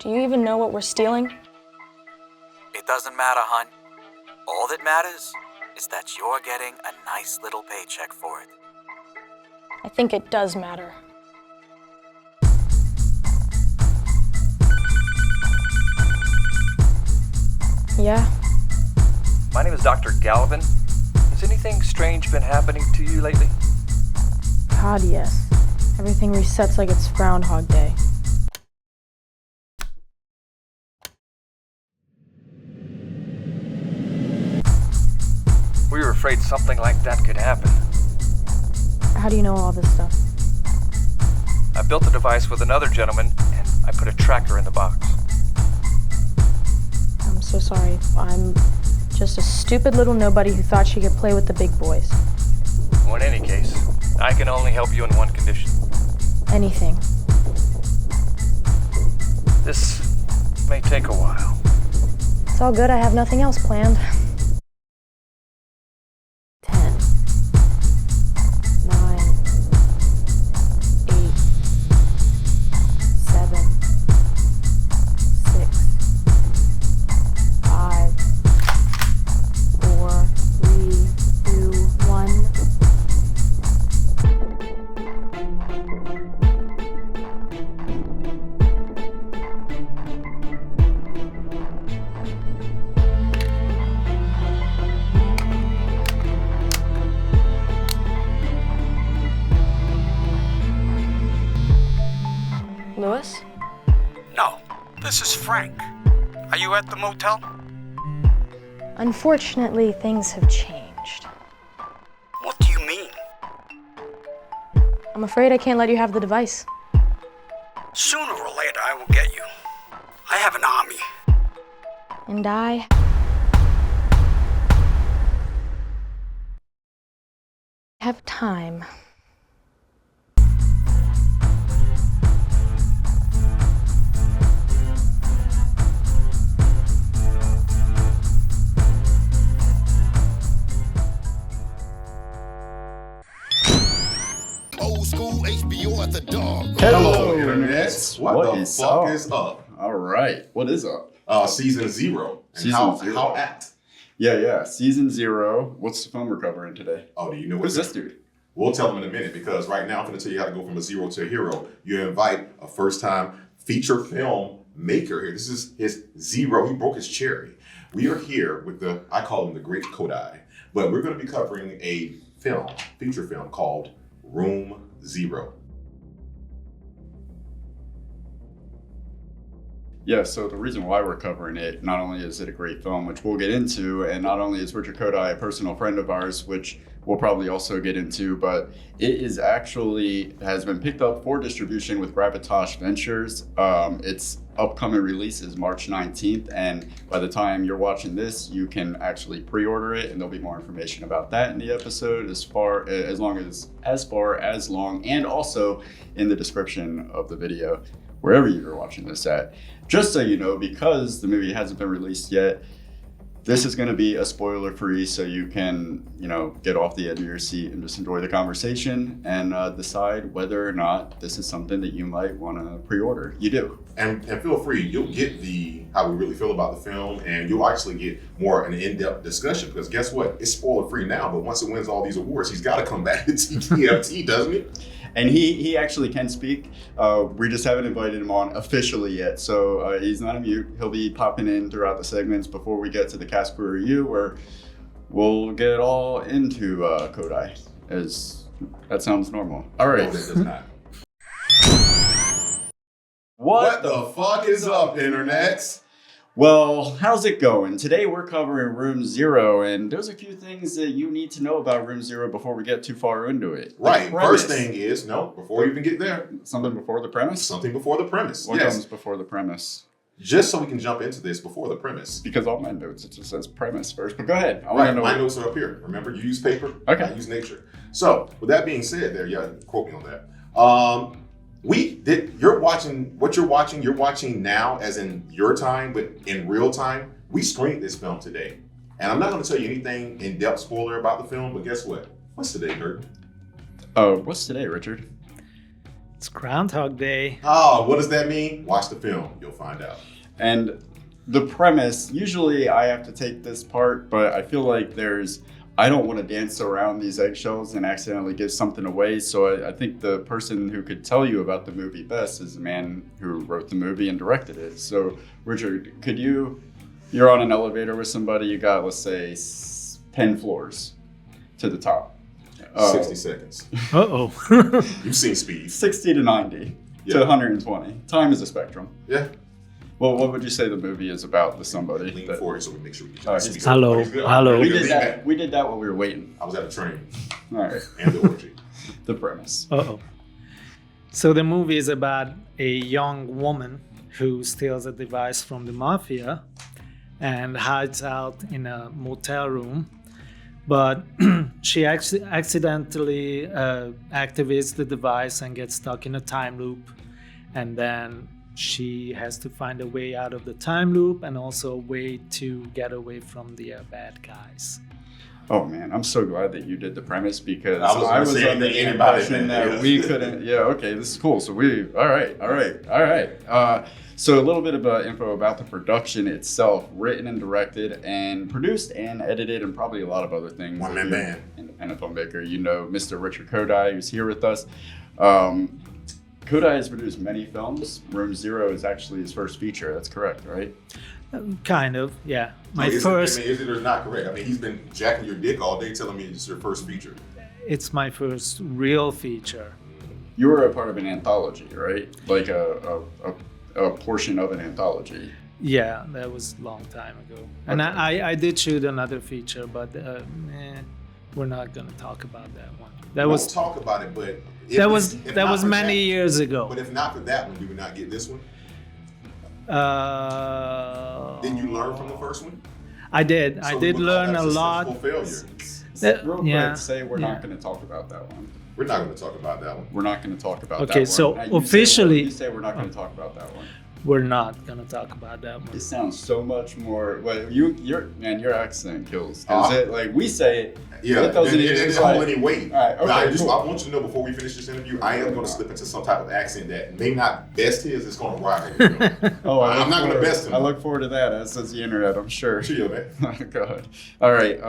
Do you even know what we're stealing? It doesn't matter, hun. All that matters is that you're getting a nice little paycheck for it. I think it does matter. Yeah? My name is Dr. Galvin. Has anything strange been happening to you lately? God, yes. Everything resets like it's Groundhog Day. We were afraid something like that could happen. How do you know all this stuff? I built a device with another gentleman, and I put a tracker in the box. I'm so sorry. I'm just a stupid little nobody who thought she could play with the big boys. Well, in any case, I can only help you in one condition. Anything. This may take a while. It's all good. I have nothing else planned. 10, 9, 8, 7, 6, 5, 4, 3, 2, 1. Lewis? No, this is Frank. Are you at the motel? Unfortunately, things have changed. What do you mean? I'm afraid I can't let you have the device. Sooner or later, I will get you. I have an army. And I have time. Old school HBO at the dog. Hello, internets. What the is fuck up? is up? All right. What is up? Season 0. And Season how, 0. How apt? Yeah. Season 0. What's the film we're covering today? Oh, do you know what Who's this dude? We'll tell them in a minute because right now I'm going to tell you how to go from a zero to a hero. You invite a first-time feature film maker here. This is his zero. He broke his cherry. We are here with I call him the Great Kodai, but we're going to be covering a feature film called Room 0. Yeah, so the reason why we're covering it, not only is it a great film, which we'll get into, and not only is Richard Kodai a personal friend of ours, which we'll probably also get into, but it is actually has been picked up for distribution with Gravitas Ventures. Its upcoming release is March 19th, and by the time you're watching this, you can actually pre-order it, and there'll be more information about that in the episode as far as long, and also in the description of the video, wherever you're watching this at. Just so you know, because the movie hasn't been released yet, this is going to be a spoiler-free, so you can, get off the edge of your seat and just enjoy the conversation and decide whether or not this is something that you might want to pre-order. You do. And feel free, you'll get how we really feel about the film, and you'll actually get more an in-depth discussion because guess what? It's spoiler-free now, but once it wins all these awards, he's got to come back to TTFT, doesn't he? And he actually can speak. We just haven't invited him on officially yet, so he's not a mute. He'll be popping in throughout the segments before we get to the cast crew review, where we'll get all into Kodai, as that sounds normal. All right. No, that does not. What the fuck is up, internets? Well, how's it going? Today we're covering Room 0, and there's a few things that you need to know about Room 0 before we get too far into it. Right. First thing is, before you even get there. Something before the premise? Something before the premise. What comes before the premise? Just so we can jump into this before the premise. Because all my notes, it just says premise first. But go ahead. My notes are up here. Remember, you use paper. Okay. I use nature. So, with that being said quote me on that. You're watching now as in your time, but in real time, we screened this film today. And I'm not going to tell you anything in-depth spoiler about the film, but guess what? What's today, Dirk? What's today, Richard? It's Groundhog Day. Oh, what does that mean? Watch the film. You'll find out. And the premise, usually I have to take this part, but I feel like I don't want to dance around these eggshells and accidentally give something away. So I think the person who could tell you about the movie best is the man who wrote the movie and directed it. So Richard, you're on an elevator with somebody, you got, let's say, 10 floors to the top. 60 seconds. Uh-oh. You've seen Speed. 60 to 90 to 120. Time is a spectrum. Yeah. Well, what would you say the movie is about to somebody? Lean forward so we make sure we get Oh, you he's speak. good. Hello. He's good. Hello. We Lean did back. that. We did that while we were waiting. I was at a train. All right. And the orgy. The premise. Uh-oh. So the movie is about a young woman who steals a device from the mafia and hides out in a motel room. But she accidentally activates the device and gets stuck in a time loop. And then she has to find a way out of the time loop and also a way to get away from the bad guys. Oh man, I'm so glad that you did the premise because I was gonna say under the anybody impression did, that yeah. we couldn't. Yeah, okay, this is cool. So all right. So a little bit of info about the production itself, written and directed and produced and edited and probably a lot of other things. One-man band. Independent filmmaker, you know, Mr. Richard Kodai, who's here with us. Kodai has produced many films. Room Zero is actually his first feature. That's correct, right? Kind of, yeah. Is it or not correct? I mean, he's been jacking your dick all day telling me it's your first feature. It's my first real feature. You were a part of an anthology, right? Like a portion of an anthology. Yeah, that was a long time ago. And Okay. I did shoot another feature, but we're not going to talk about that one. That was talk about it, but that was many years ago. But if not for that one, do we not get this one? Didn't you learn from the first one? I did. So I we did would call learn that a successful lot. failure. Real quick, yeah, say we're yeah. not going to talk about that one. We're not going to talk about that one. We're not going to talk about that Okay, one. so Now, you officially- you say we're not going to talk about that one. We're not going to talk about that one. It sounds so much more. Well, your accent kills. Cause it, like we say it. Yeah, it doesn't it even doesn't hold any weight. All right, But I okay, cool. want you to know before we finish this interview, I am going to slip into some type of accent that may not best his. It's going to rival his. Oh, I'm not going to best him. I look forward to that. As does the internet, I'm sure. Chill, man. Oh, God. All right.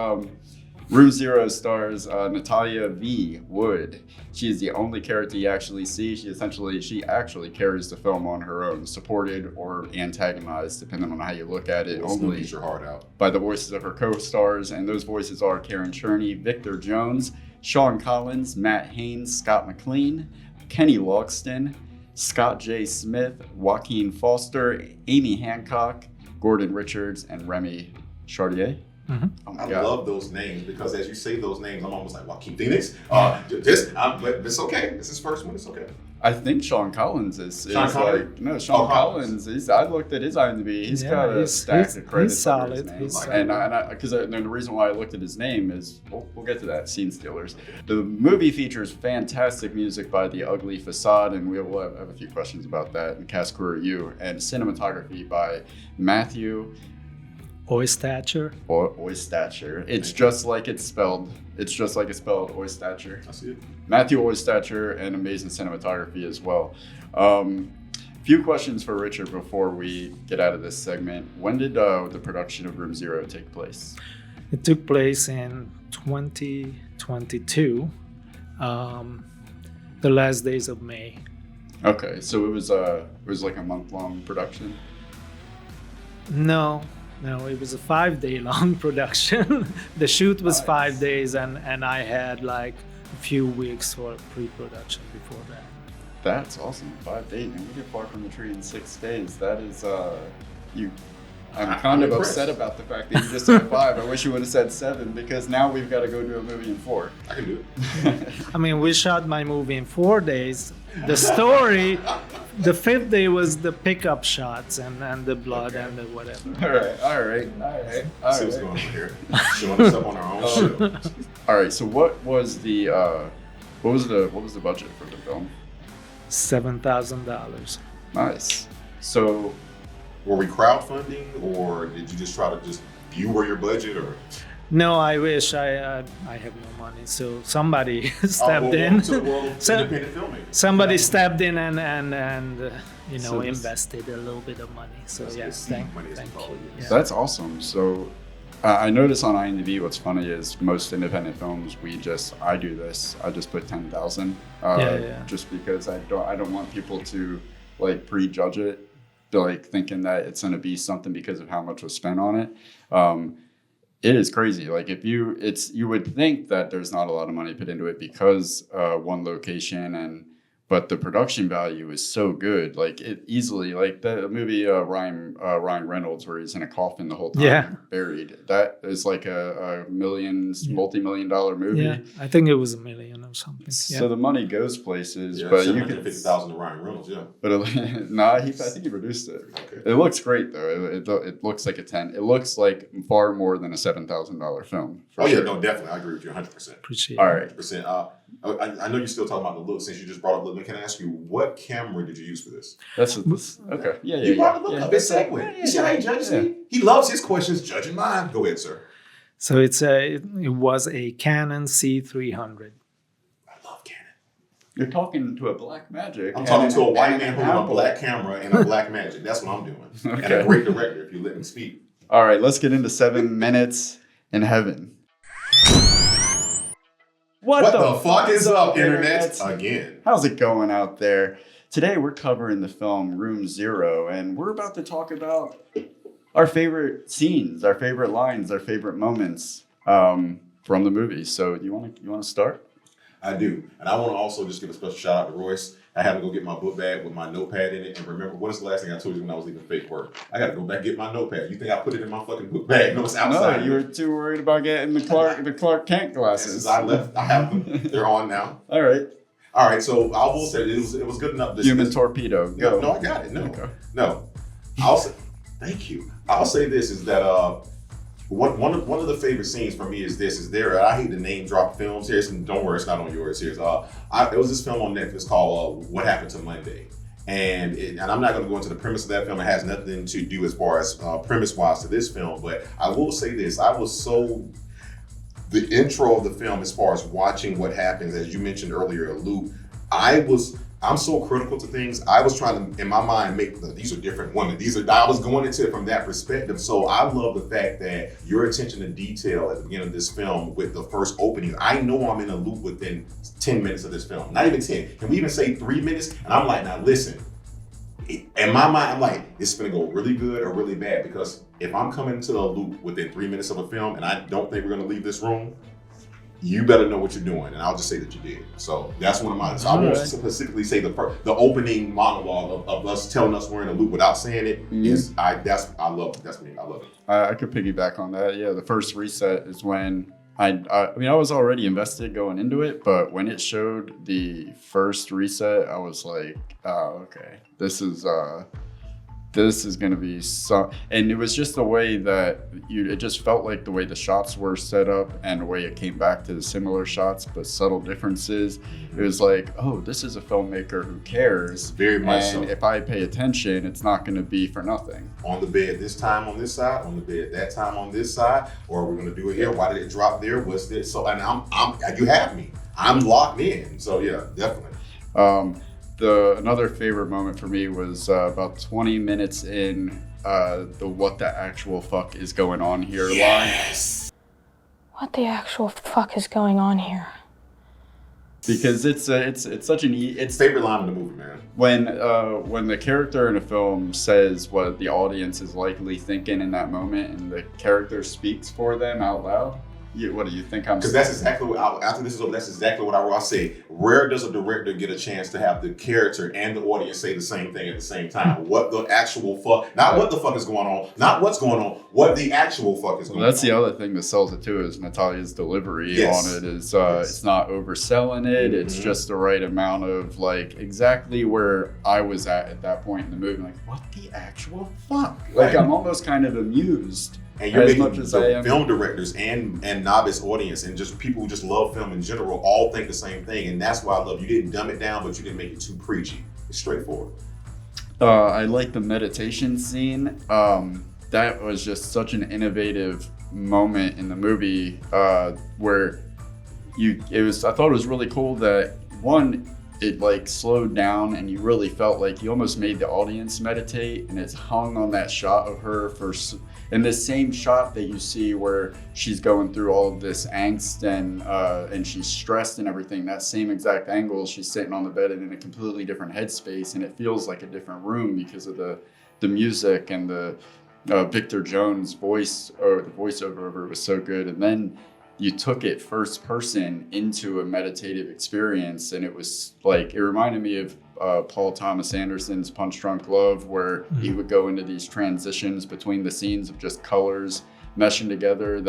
Room Zero stars Natalya V. Wood. She is the only character you actually see. She actually carries the film on her own, supported or antagonized, depending on how you look at it. Only Get your heart out. by the voices of her co-stars, and those voices are Karen Cherney, Victor Jones, Sean Collins, Matt Haynes, Scott McLean, Kenny Logston, Scott J. Smith, Joaquin Foster, Amy Hancock, Gordon Richards, and Remy Chartier. Mhm. Oh my I God. love those names because as you say those names, I'm almost like Joaquin Phoenix. But it's okay. This is his first one. It's okay. I think Sean Collins is Sean Connery? like no Sean Oh, Collins. Collins. I looked at his IMDb. He's Yeah, got a he's- stack he's- of credits. he's under his solid. name. He's And because the reason why I looked at his name is we'll get to that. Scene Stealers. The movie features fantastic music by the Ugly Facade, and we will have a few questions about that. And cast crew review and cinematography by Matthew Oystacher. Oystacher. It's just like it's spelled. It's just like it's spelled. Oystacher. I see it. Matthew Oystacher, and amazing cinematography as well. Few questions for Richard before we get out of this segment. When did the production of Room Zero take place? It took place in 2022, the last days of May. Okay, so it was like a month-long production. No, it was a 5-day long production. The shoot was 5 days, and I had like a few weeks for pre-production before that. That's awesome. 5 days, and we get far from the tree in 6 days. That is you. I'm kind of impressed. upset about the fact that you just said 5. I wish you would have said 7 because now we've got to go do a movie in 4. I can do it. I mean, we shot my movie in 4 days. The story, the 5th day was the pickup shots and the blood and the whatever. All right. See what's going on here. Showing us up on our own show. All right. So what was the budget for the film? $7,000. Nice. So Were we crowdfunding, or did you just try to just view where your budget, or? No, I wish I have no money. So somebody stepped in. Welcome to the world of So- independent filming. Somebody Yeah. stepped in and So this- invested a little bit of money. So That's yeah, good seed thank money, as we you. call it. Yeah. That's awesome. So I noticed on IMDb what's funny is most independent films I do this. I just put 10,000. Yeah. Just because I don't want people to like prejudge it, like thinking that it's gonna be something because of how much was spent on it. It is crazy. Like you would think that there's not a lot of money put into it because one location but the production value is so good. Like it easily, like the movie Ryan Reynolds where he's in a coffin the whole time, Yeah. buried. That is like a multi-million-dollar movie. Yeah, I think it was $1 million or something. Yeah. So the money goes places, Yeah, but you can. $750,000 to Ryan Reynolds. Yeah. But I think he reduced it. Okay. It looks great though. It looks like a 10. It looks like far more than a $7,000 film. For Oh yeah, sure. no, definitely. I agree with you 100%. Appreciate All it. right. 100%. I know you're still talking about the look. Since you just brought up look, can I ask you what camera did you use for this? That's okay. Yeah, You brought the look yeah. up. It's segue. You see how he judges me? He loves his questions, judging mine. Go ahead, sir. So it was a Canon C300. I love Canon. You're talking to a Black Magic. I'm talking to a white and man an holding a Apple. black camera and a black magic. That's what I'm doing. And Okay. a great director, if you let me speak. All right, let's get into 7 minutes in heaven. What the fuck is up, Internet? Again. How's it going out there? Today we're covering the film Room Zero, and we're about to talk about our favorite scenes, our favorite lines, our favorite moments from the movie. So you want to start? I do. And I want to also just give a special shout out to Royce. I had to go get my book bag with my notepad in it. And remember, what is the last thing I told you when I was leaving fake work? I got to go back and get my notepad. You think I put it in my fucking book bag? No, it's outside. No, you were too worried about getting the Clark Kent glasses. Since I left, I have them. They're on now. All right. All right, so I will say it was good enough. Human torpedo. Go. No, I got it. No, Okay. no. I'll say thank you. I'll say this is that one of the favorite scenes for me is this. I hate to name drop films here. Don't worry, it's not on yours. It was this film on Netflix called What Happened to Monday. And I'm not going to go into the premise of that film. It has nothing to do as far as premise-wise to this film. But I will say this. The intro of the film, as far as watching what happens, as you mentioned earlier, Luke, I'm so critical to things. I was trying to, in my mind, these are different women. I was going into it from that perspective. So I love the fact that your attention to detail at the beginning of this film with the first opening, I know I'm in a loop within 10 minutes of this film. Not even 10. Can we even say 3 minutes? And I'm like, now listen. In my mind, I'm like, it's going to go really good or really bad, because if I'm coming into the loop within 3 minutes of a film and I don't think we're going to leave this room, you better know what you're doing, and I'll just say that you did. So that's one of mine. So I won't specifically say the opening monologue of us telling us we're in a loop without saying it. I love it. That's me. I love it. I could piggyback on that. Yeah, the first reset is when I was already invested going into it, but when it showed the first reset, I was like, oh, okay, this is going to be so. And it was just the way that it just felt like the way the shots were set up and the way it came back to the similar shots, but subtle differences. It was like, oh, this is a filmmaker who cares. Very much so. And if I pay attention, it's not going to be for nothing. On the bed this time on this side, on the bed that time on this side, or we're going to do it here. Why did it drop there? What's this? So, and you have me. I'm locked in. So yeah, definitely. Another favorite moment for me was about 20 minutes in the "What the actual fuck is going on here" line. What the actual fuck is going on here? Because it's such an it's Favorite line in the movie, man. when the character in a film says what the audience is likely thinking in that moment, and the character speaks for them out loud. What do you think I'm? Because that's exactly what after this is over. That's exactly what I say. Rare does a director get a chance to have the character and the audience say the same thing at the same time. What the actual fuck? Not what the fuck is going on. Not what's going on. What the actual fuck is going on. That's the other thing that sells it too, is Natalya's delivery on it. Is it's not overselling it. It's just the right amount of like exactly where I was at that point in the movie. Like, what the actual fuck? Like, I'm almost kind of amused. And you're as making much as I am. film directors and novice audience and just people who just love film in general all think the same thing. And that's why I love you didn't dumb it down, but you didn't make it too preachy. It's straightforward. I like the meditation scene. That was just such an innovative moment in the movie where I thought it was really cool that one, it like slowed down and you really felt like you almost made the audience meditate, and it's hung on that shot of her in this same shot that you see where she's going through all of this angst and she's stressed and everything. That same exact angle, she's sitting on the bed and in a completely different headspace, and it feels like a different room because of the music and the Victor Jones voice, or the voiceover of it was so good. And then you took it first person into a meditative experience, and it was like, it reminded me of Paul Thomas Anderson's Punch Drunk Love, where he would go into these transitions between the scenes of just colors meshing together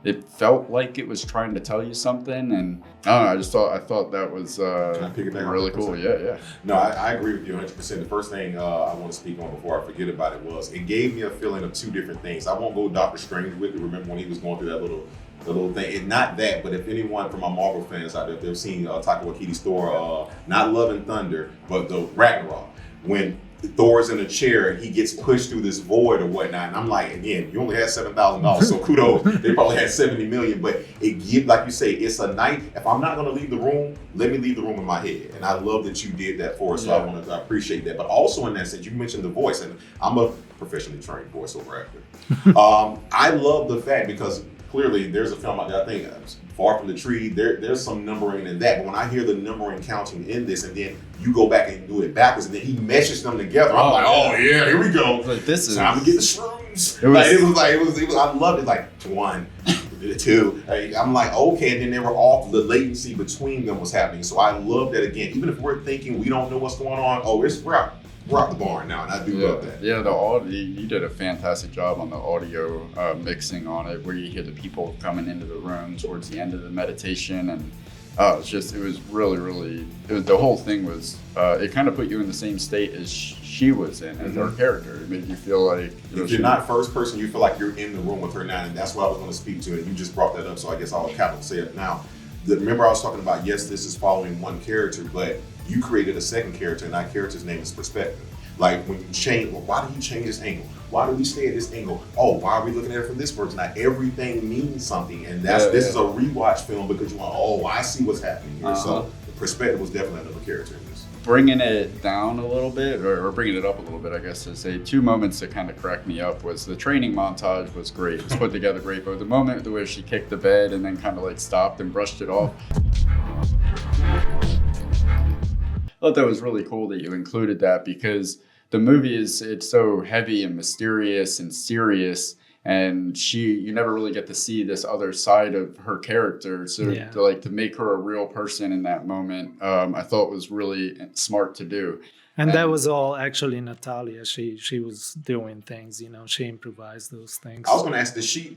it felt like it was trying to tell you something. And I don't know, I thought that was really cool. Yeah. No, I agree with you 100%. The first thing I want to speak on before I forget about it was, it gave me a feeling of two different things. I won't go Doctor Strange with it. Remember when he was going through the little thing, and not that, but if anyone from my Marvel fans out there, if they've seen Taika Waititi's Thor, not Love and Thunder, but the Ragnarok, when Thor's in a chair and he gets pushed through this void or whatnot, and I'm like, again, you only had $7,000, so kudos. They probably had 70 million, but it gives, like you say, it's a night. If I'm not going to leave the room, let me leave the room in my head, and I love that you did that for us. So I appreciate that. But also in that sense, you mentioned the voice, and I'm a professionally trained voiceover actor. I love the fact, because clearly there's a film out there, I think Far From the Tree, there's some numbering in that, but when I hear the numbering counting in this, and then you go back and do it backwards, and then he meshes them together, I'm like, oh yeah, here we go. Like, this is time to get the shrooms. It was I loved it, like 1, 2. I'm like, okay, and then they were off, the latency between them was happening. So I love that. Again, even if we're thinking we don't know what's going on, we're out the barn now, and I do love that. Yeah, the audio, you did a fantastic job on the audio mixing on it, where you hear the people coming into the room towards the end of the meditation, and it was really, the whole thing was, it kind of put you in the same state as she was in, as her character. It made you feel like, if you're not first person, you feel like you're in the room with her now, and that's what I was going to speak to, and you just brought that up, so I guess I'll kind of say it now. Remember I was talking about, yes, this is following one character, but you created a second character, and that character's name is perspective. Like when you change, well, why did he change this angle? Why do we stay at this angle? Oh, why are we looking at it from this person? Now everything means something, and this is a rewatch film because you want, I see what's happening here. So the perspective was definitely another character in this. Bringing it down a little bit, or bringing it up a little bit, I guess to say, 2 moments that kind of cracked me up was the training montage was great. It was put together great, but the moment the way she kicked the bed and then kind of like stopped and brushed it off. I thought that was really cool that you included that, because the movie it's so heavy and mysterious and serious, and you never really get to see this other side of her character. So to make her a real person in that moment, I thought was really smart to do. And that was all actually Natalya. She was doing things, she improvised those things. I was going to ask, does she,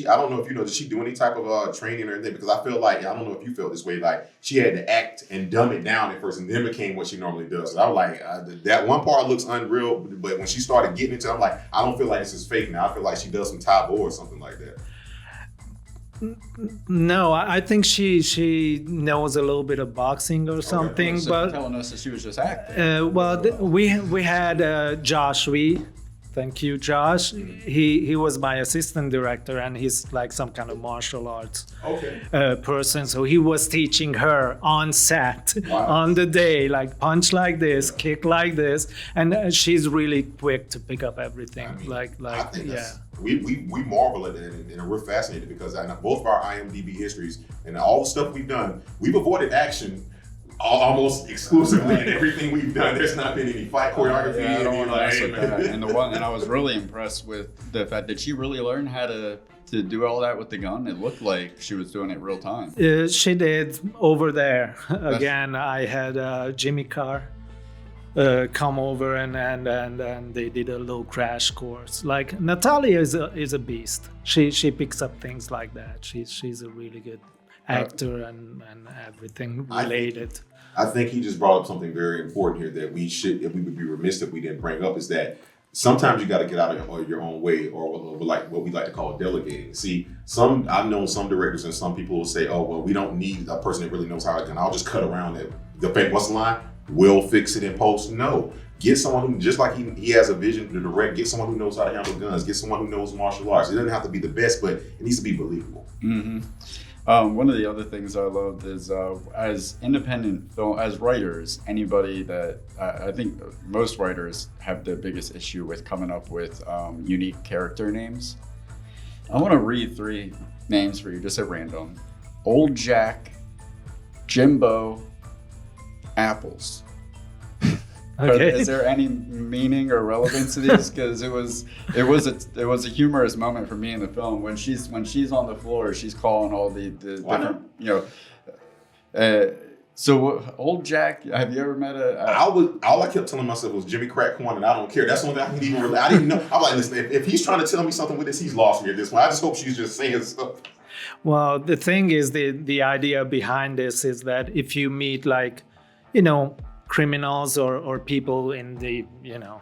I don't know if you know, does she do any type of training or anything? Because I feel like, I don't know if you felt this way, like she had to act and dumb it down at first and then became what she normally does. So I was like, that one part looks unreal, but when she started getting into it, I'm like, I don't feel like this is fake now. I feel like she does some Tae Bo or something like that. No, I think she knows a little bit of boxing or something, but telling us that she was just acting. We had Josh V. Thank you, Josh. He was my assistant director, and he's like some kind of martial arts person. So he was teaching her on set, on the day, like punch like this, kick like this, and she's really quick to pick up everything. I think we marvel at it, and we're fascinated because in both of our IMDb histories and all the stuff we've done, we've avoided action almost exclusively in everything we've done. There's not been any fight choreography. And I was really impressed with the fact that she really learned how to do all that with the gun. It looked like she was doing it real time. She did over there. Again, I had Jimmy Carr come over and they did a little crash course. Like Natalya is a beast. She picks up things like that. She's a really good actor and everything related. I think he just brought up something very important here that we would be remiss if we didn't bring up, is that sometimes you got to get out of your own way, or what we like to call delegating. See, I've known some directors and some people will say, we don't need a person that really knows how to gun. I'll just cut around it. What's the line? We'll fix it in post. No, Get someone who, just like he has a vision to direct, get someone who knows how to handle guns, get someone who knows martial arts. It doesn't have to be the best, but it needs to be believable. Mm-hmm. One of the other things I loved is as independent film, as writers, anybody that I think most writers have the biggest issue with coming up with unique character names. I want to read 3 names for you just at random. Old Jack, Jimbo, Apples. Okay. Is there any meaning or relevance to these? Because it was a humorous moment for me in the film when she's on the floor, she's calling all the different, you know. So Old Jack, have you ever met all I kept telling myself was Jimmy Crack Corn, and I don't care. That's the only thing I didn't even relate. I didn't know. I'm like, listen, if he's trying to tell me something with this, he's lost me at this one. I just hope she's just saying stuff. Well, the thing is, the idea behind this is that if you meet, like, you know, criminals or people in the, you know,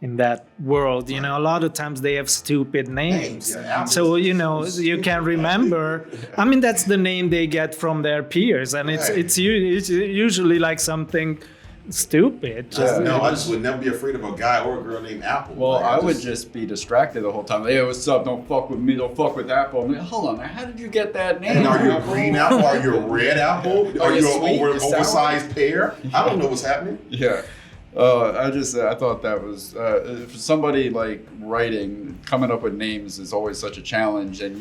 in that world, you know, a lot of times they have stupid names. So, you know, you can remember. I mean, that's the name they get from their peers, and it's usually like something stupid. No, I just would never be afraid of a guy or a girl named Apple. Well, I would just be distracted the whole time. Hey, what's up? Don't fuck with me. Don't fuck with Apple. I'm like, hold on, man. How did you get that name? And are you a green apple? Are you a red apple? Are you sweet? an oversized pear? I don't know what's happening. Yeah. I thought that was for somebody like writing, coming up with names is always such a challenge, and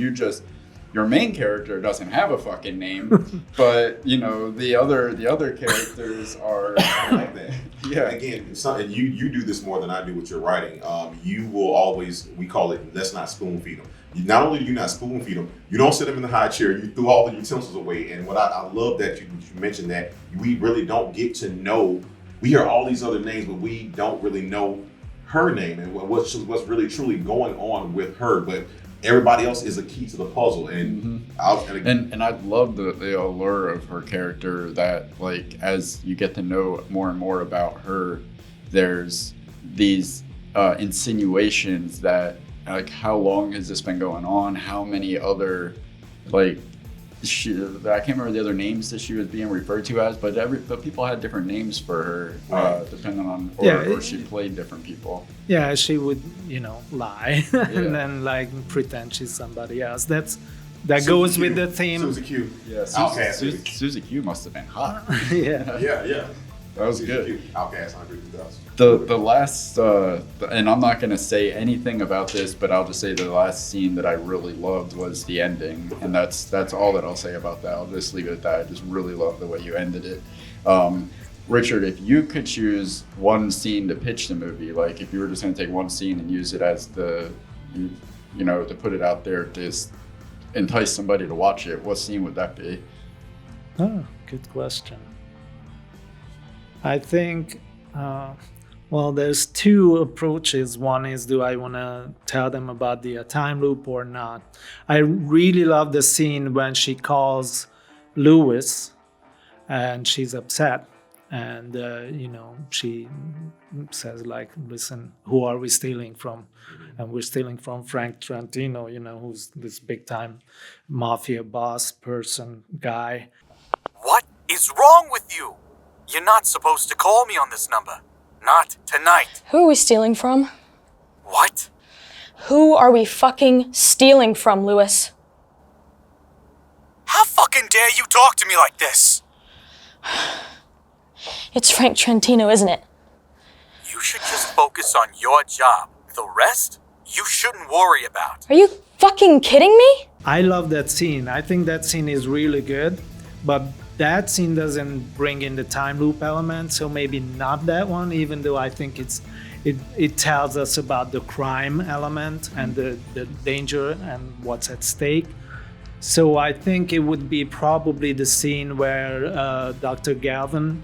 your main character doesn't have a fucking name, but you know the other characters are like that. Yeah. Again, you do this more than I do with your writing. You will always, we call it, let's not spoon feed them. Not only do you not spoon feed them, you don't sit them in the high chair. You threw all the utensils away. And what I love that you mentioned that we really don't get to know. We hear all these other names, but we don't really know her name and what's really truly going on with her. But everybody else is a key to the puzzle. And and I love the allure of her character that, like, as you get to know more and more about her, there's these insinuations that, like, how long has this been going on? How many other, like, I can't remember the other names that she was being referred to as, but people had different names for her, depending on, or she played different people. Yeah, she would, you know, lie and then like pretend she's somebody else. That goes with the theme. Susie Q. Yeah, Susie Q must have been hot. Yeah. That was good. Outcast, Andre 2000. The last, and I'm not going to say anything about this, but I'll just say the last scene that I really loved was the ending, and that's all that I'll say about that. I'll just leave it at that. I just really love the way you ended it. Richard, if you could choose one scene to pitch the movie, like if you were just going to take one scene and use it as you know, to put it out there to entice somebody to watch it, what scene would that be? Oh, good question. I think, well, there's 2 approaches. One is, do I want to tell them about the time loop or not? I really love the scene when she calls Lewis and she's upset. And, you know, she says, like, listen, who are we stealing from? And we're stealing from Frank Trentino, you know, who's this big time mafia boss person guy. What is wrong with you? You're not supposed to call me on this number. Not tonight. Who are we stealing from? What? Who are we fucking stealing from, Lewis? How fucking dare you talk to me like this? It's Frank Trentino, isn't it? You should just focus on your job. The rest, you shouldn't worry about. Are you fucking kidding me? I love that scene. I think that scene is really good, but that scene doesn't bring in the time loop element, so maybe not that one, even though I think it tells us about the crime element and the danger and what's at stake. So I think it would be probably the scene where Dr. Galvin,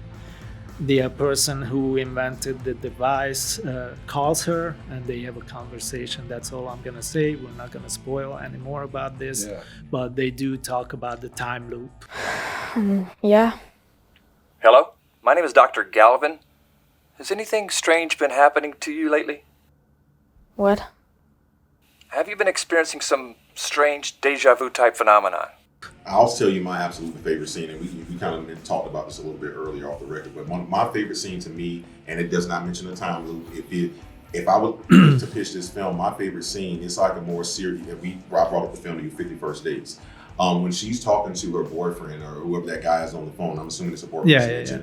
the person who invented the device, calls her and they have a conversation. That's all I'm gonna say. We're not gonna spoil any more about this, but they do talk about the time loop. Yeah. Hello, my name is Dr. Galvin. Has anything strange been happening to you lately? What? Have you been experiencing some strange deja vu type phenomenon? I'll tell you my absolute favorite scene, and we kind of talked about this a little bit earlier off the record, but my favorite scene to me, and it does not mention the time loop. If I would to pitch this film, my favorite scene, it's like a more serious. I brought up the film to you, 50 First Dates. When she's talking to her boyfriend or whoever that guy is on the phone, I'm assuming it's a boyfriend. Yeah.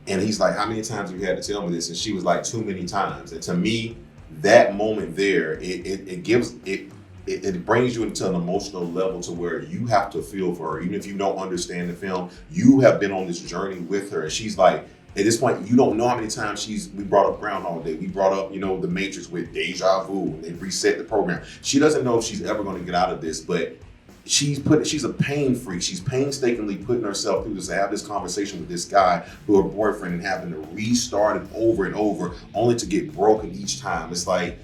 And he's like, "How many times have you had to tell me this?" And she was like, "Too many times." And to me, that moment there, it brings you into an emotional level to where you have to feel for her. Even if you don't understand the film, you have been on this journey with her. And she's like, at this point, you don't know how many times we brought up Groundhog Day. We brought up, The Matrix with Deja Vu, and they reset the program. She doesn't know if she's ever going to get out of this, but she's a pain freak. She's painstakingly putting herself through this to have this conversation with this guy, who her boyfriend, and having to restart it over and over, only to get broken each time. It's like,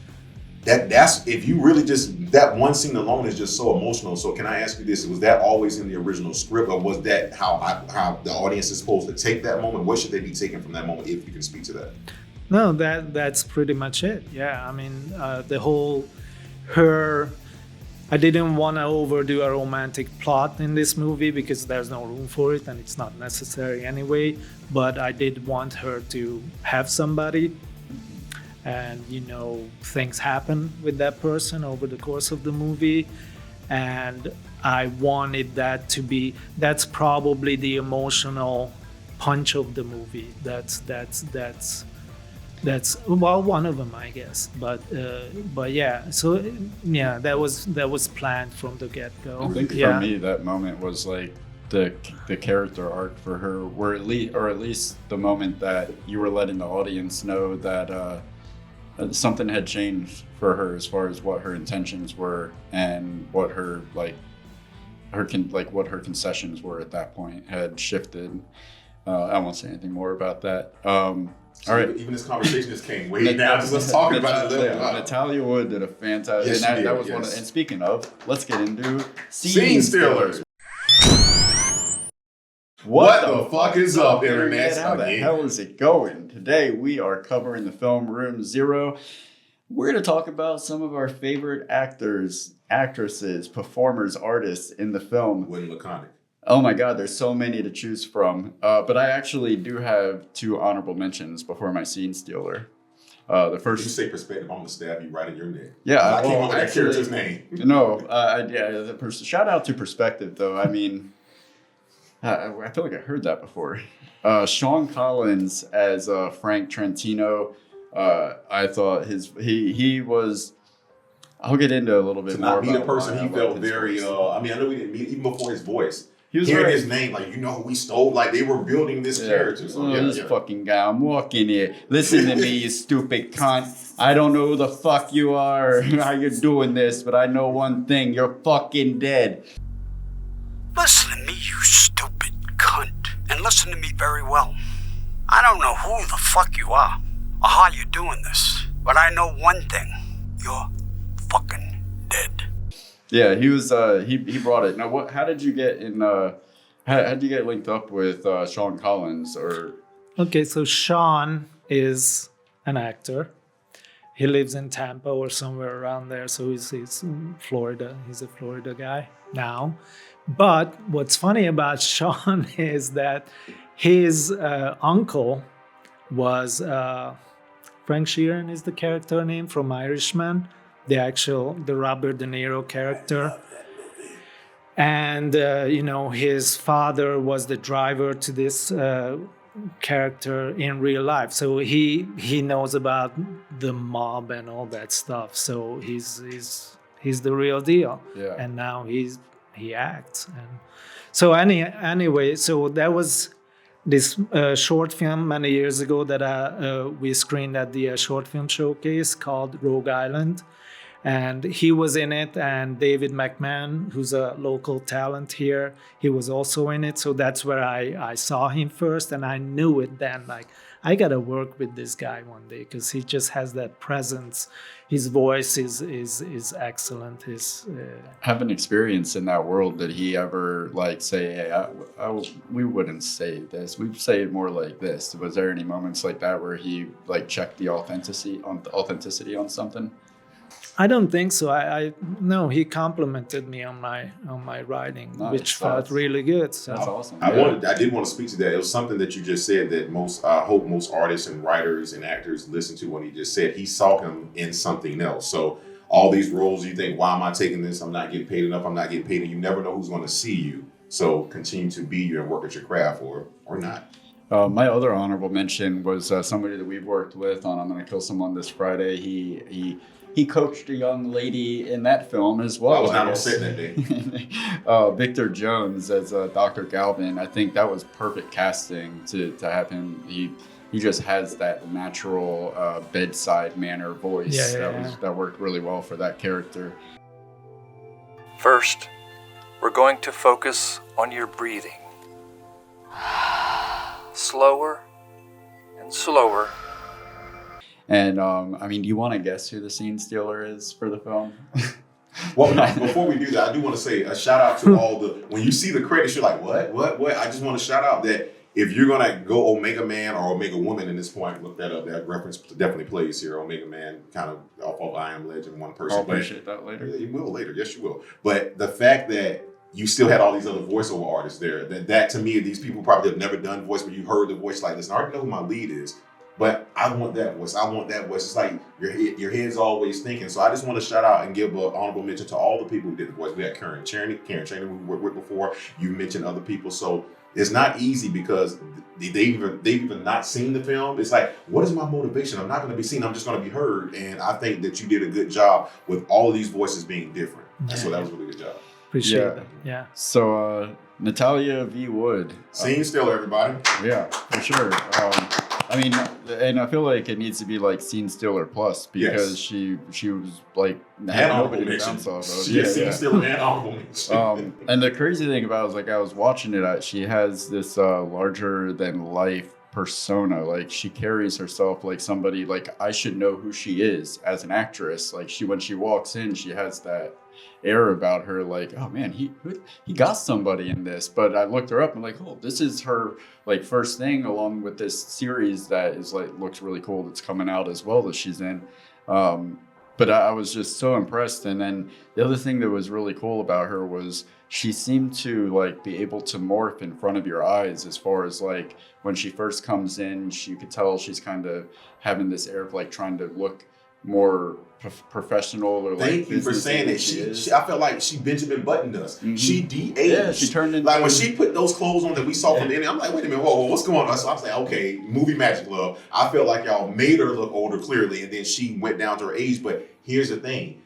that's if you really that one scene alone is just so emotional. So can I ask you this? Was that always in the original script, or was that how the audience is supposed to take that moment? What should they be taking from that moment, if you can speak to that? No, that's pretty much it. Yeah, I mean, the whole I didn't want to overdo a romantic plot in this movie because there's no room for it and it's not necessary anyway. But I did want her to have somebody. And things happen with that person over the course of the movie, and I wanted that's probably the emotional punch of the movie. That's one of them, I guess. But yeah, so yeah, that was planned from the get-go. I think for me, that moment was like the character arc for her, or at least the moment that you were letting the audience know that something had changed for her as far as what her intentions were and what her what her concessions were at that point had shifted. I won't say anything more about that. All right. Even this conversation just came way down. Just let's talk about it. Natalya Wood did a fantastic. Yes, and that was one. And speaking of, let's get into scene stealers. What the fuck is up, Internet? How the hell is it going? Today we are covering the film Room Zero. We're going to talk about some of our favorite actors, actresses, performers, artists in the film. When laconic. Oh my God, there's so many to choose from. But I actually do have two honorable mentions before my scene stealer. The first. You say perspective, I'm gonna stab you right in your neck. Yeah, I can't remember that character's name. No, shout out to Perspective though. I mean. I feel like I heard that before. Sean Collins as Frank Trentino. I thought he was. I'll get into a little bit more. To not be the person he felt very. I know we didn't meet even before his voice. He was hearing his name, like who we stole. Like they were building this character. So, this fucking guy. I'm walking here. Listen to me, you stupid cunt. I don't know who the fuck you are, how you're doing this, but I know one thing: you're fucking dead. Listen to me, you stupid cunt. And listen to me very well. I don't know who the fuck you are or how you're doing this, but I know one thing. You're fucking dead. Yeah, he was. He brought it. Now, how did you get in? How did you get linked up with Sean Collins? Or okay, so Sean is an actor. He lives in Tampa or somewhere around there. So he's in Florida. He's a Florida guy now. But what's funny about Sean is that his uncle was Frank Sheeran is the character name from Irishman, the Robert De Niro character. And, his father was the driver to this character in real life. So he knows about the mob and all that stuff. So he's the real deal. Yeah. And now he acts. And so anyway, so that was this short film many years ago that we screened at the short film showcase called Rogue Island. And he was in it, and David McMahon, who's a local talent here, he was also in it. So that's where I saw him first, and I knew it then. Like, I gotta work with this guy one day because he just has that presence. His voice is excellent. Have an experience in that world. Did he ever say, "Hey, we wouldn't say this. We'd say it more like this"? Was there any moments like that where he checked the authenticity on something? I don't think so. I no, he complimented me on my writing, Nice. which felt really good. So That's awesome. I did want to speak to that. It was something that you just said that I hope most artists and writers and actors listen to when he just said he saw him in something else. So all these roles, you think, why am I taking this? I'm not getting paid enough. I'm not getting paid. And you never know who's going to see you. So continue to be you and work at your craft or not. My other honorable mention was somebody that we've worked with on I'm Gonna Kill Someone This Friday. He coached a young lady in that film as well. I was not on set that day. Victor Jones as Dr. Galvin. I think that was perfect casting to have him. He just has that natural bedside manner voice. That worked really well for that character. First, we're going to focus on your breathing. Slower and slower. And I mean, do you want to guess who the scene stealer is for the film? Well, before we do that, I do want to say a shout out to all when you see the credits, you're like, what? I just want to shout out that if you're going to go Omega Man or Omega Woman in this point, look that up. That reference definitely plays here. Omega Man kind of off of I Am Legend, one person. I'll appreciate that later. You will later. Yes, you will. But the fact that you still had all these other voiceover artists there, that to me, these people probably have never done voice, but you heard the voice like, listen, I already know who my lead is, but I want that voice. I want that voice. It's like your head's always thinking. So I just want to shout out and give an honorable mention to all the people who did the voice. We had Karen Chaney, who we worked with before. You mentioned other people. So it's not easy because they've even not seen the film. It's like, what is my motivation? I'm not going to be seen. I'm just going to be heard. And I think that you did a good job with all of these voices being different. Yeah. So that was a really good job. appreciate that. Yeah. So Natalya V. Wood. Scene stealer, everybody. Yeah, for sure. I mean, and I feel like it needs to be like Scene Stealer Plus because she was like had nobody to bounce off of. Scene Stealer and honorable mention. And the crazy thing about it is, like, I was watching it, she has this larger than life persona. Like, she carries herself like somebody, like, I should know who she is as an actress. Like, when she walks in, she has that air about her, like, oh man, he got somebody in this. But I looked her up and like, oh, this is her like first thing along with this series that is like looks really cool that's coming out as well that she's in. But I was just so impressed. And then the other thing that was really cool about her was she seemed to like be able to morph in front of your eyes, as far as like when she first comes in, you could tell she's kind of having this air of like trying to look more professional or like. Thank you for saying that. She I felt like she Benjamin Buttoned us. Mm-hmm. She de-aged. Yeah, she turned into like when she put those clothes on that we saw from the end. I'm like, wait a minute, whoa, what's going on? So I was like, okay, movie magic, love. I felt like y'all made her look older clearly, and then she went down to her age. But here's the thing: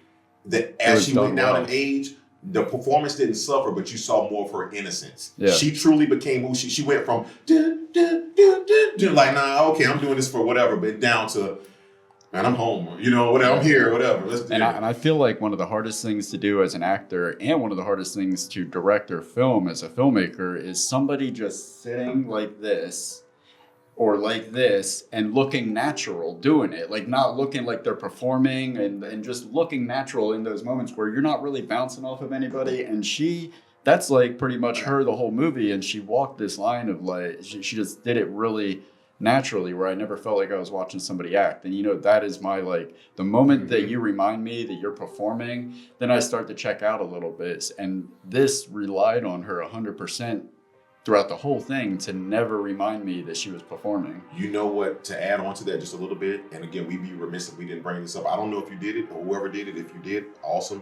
that as she went down in age, the performance didn't suffer, but you saw more of her innocence. Yeah. She truly became who she went from like, nah, okay, I'm doing this for whatever, but down to, man, I'm home, whatever, I'm here, whatever. Let's do it. And I feel like one of the hardest things to do as an actor and one of the hardest things to direct or film as a filmmaker is somebody just sitting like this or like this and looking natural doing it, like not looking like they're performing and just looking natural in those moments where you're not really bouncing off of anybody. And that's like pretty much her the whole movie. And she walked this line of like, she just did it really naturally, where I never felt like I was watching somebody act. And that is my, like, the moment that you remind me that you're performing, then I start to check out a little bit. And this relied on her 100% throughout the whole thing to never remind me that she was performing. You know what, to add on to that just a little bit, and again, we'd be remiss if we didn't bring this up. I don't know if you did it or whoever did it. If you did, awesome.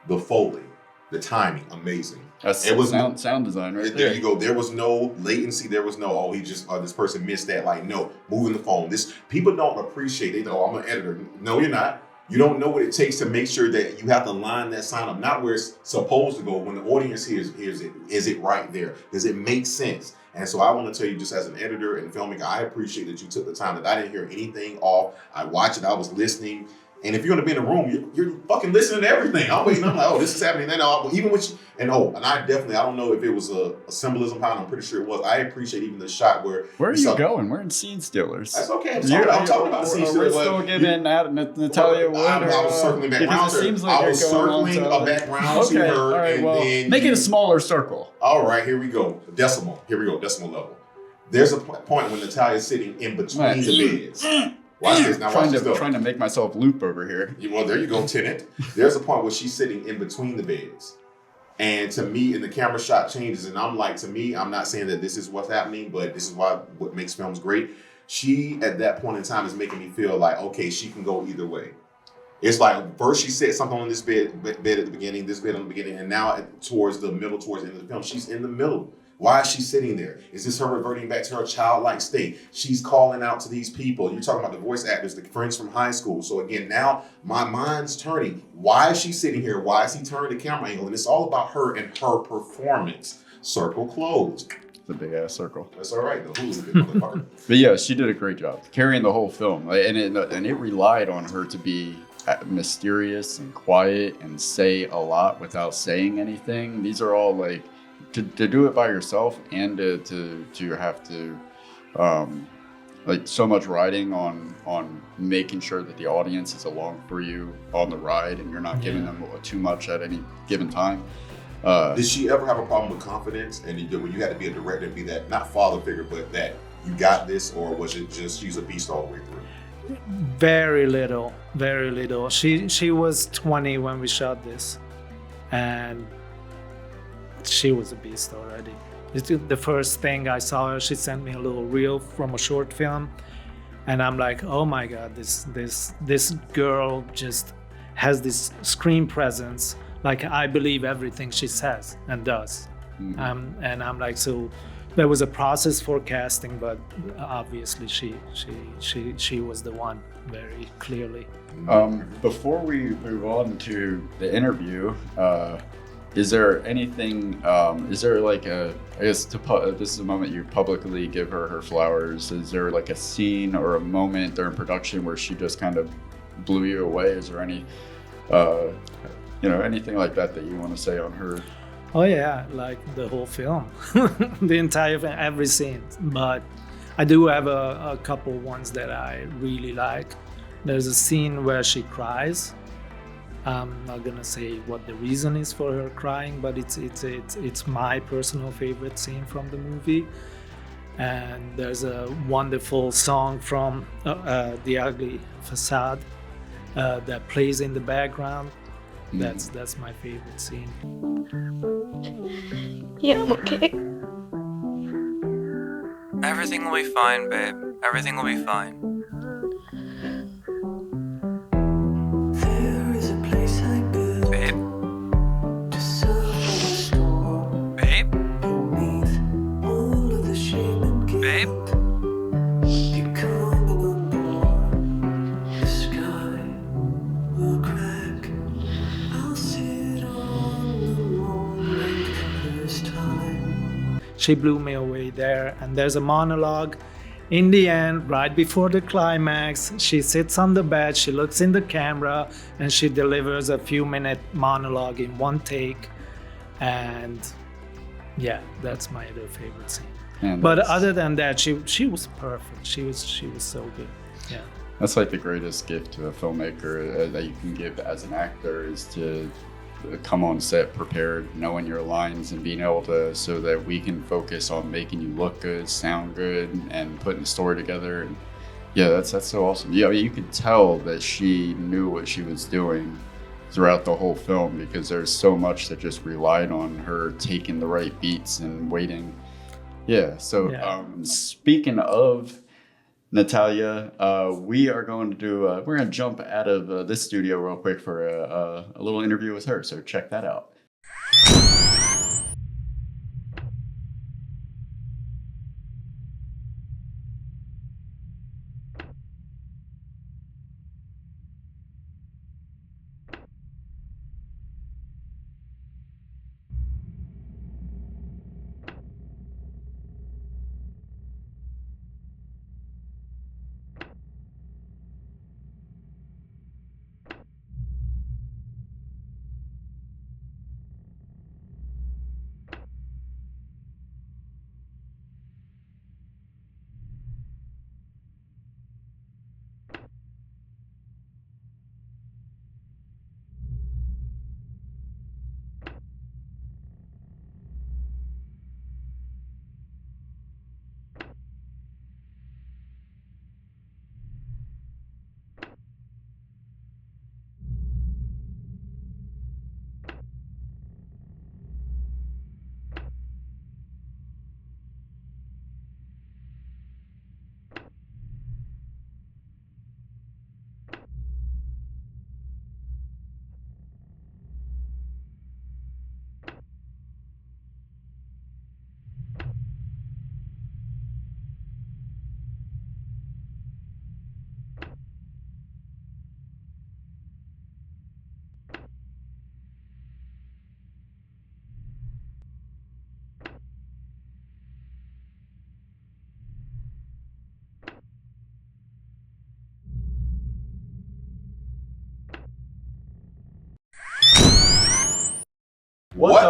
The Foley, the timing, amazing. It was sound design right there. There you go. There was no latency. There was no, this person missed that. Like, no, moving the phone. People don't appreciate it. I'm an editor. No, you're not. You don't know what it takes to make sure that you have to line that sign up, not where it's supposed to go. When the audience hears it, is it right there? Does it make sense? And so I want to tell you, just as an editor and filmmaker, I appreciate that you took the time, that I didn't hear anything off. I watched it. I was listening. And if you're going to be in a room, you're fucking listening to everything. I'm waiting. I'm like, oh, this is happening. Then even with and I don't know if it was a symbolism behind. I'm pretty sure it was. I appreciate even the shot where are you going? We're in Scene Stealers. That's okay. I'm talking about Scene Stealers. We're still giving Natalya Wood. I was circling back around her. I was circling a background to her. All right, and well, then make it a smaller circle. All right, here we go. Decimal. Here we go. Decimal level. There's a point when Natalya's sitting in between the beds. Watch this. Now watch this though. Trying to make myself loop over here. Well, there you go, Tenet. There's a point where she's sitting in between the beds. And to me, and the camera shot changes, and I'm like, to me, I'm not saying that this is what's happening, but this is what makes films great. She, at that point in time, is making me feel like, okay, she can go either way. It's like, first she said something on this bed at the beginning, this bed on the beginning, and now towards the end of the film, she's in the middle. Why is she sitting there? Is this her reverting back to her childlike state? She's calling out to these people. You're talking about the voice actors, the friends from high school. So again, now my mind's turning. Why is she sitting here? Why is he turning the camera angle? And it's all about her and her performance. Circle closed. It's a big ass circle. That's all right, though. Who's a big motherfucker? But yeah, she did a great job carrying the whole film. And it relied on her to be mysterious and quiet and say a lot without saying anything. These are all like, to do it by yourself and to have to like so much riding on making sure that the audience is along for you on the ride and you're not giving them too much at any given time. Did she ever have a problem with confidence? And when you had to be a director and be that, not father figure, but that you got this, or was it just she's a beast all the way through? Very little. She was 20 when we shot this, and she was a beast already. The first thing I saw her, she sent me a little reel from a short film, and I'm like, oh my god, this girl just has this screen presence. Like, I believe everything she says and does. Mm-hmm. And I'm like, so there was a process for casting, but obviously she was the one, very clearly. Before we move on to the interview, is there anything, is there like I guess this is a moment you publicly give her flowers. Is there like a scene or a moment during production where she just kind of blew you away? Is there any, anything like that you want to say on her? Oh yeah, like the whole film, the entire film, every scene. But I do have a couple ones that I really like. There's a scene where she cries. I'm not gonna say what the reason is for her crying, but it's my personal favorite scene from the movie. And there's a wonderful song from the Ugly Facade that plays in the background. That's my favorite scene. Yeah, I'm okay. Everything will be fine, babe. Everything will be fine. Babe? Babe? Babe? She blew me away there, and there's a monologue in the end, right before the climax. She sits on the bed, she looks in the camera, and she delivers a few-minute monologue in one take. And yeah, that's my other favorite scene. But other than that, she was perfect. She was so good. Yeah. That's like the greatest gift to a filmmaker that you can give as an actor, is to come on set prepared, knowing your lines and being able to, so that we can focus on making you look good, sound good, and putting the story together. And yeah, that's so awesome. Yeah, you could tell that she knew what she was doing throughout the whole film, because there's so much that just relied on her taking the right beats and waiting. Yeah. So speaking of Natalya, we are going to do, we're going to jump out of this studio real quick for a little interview with her. So check that out.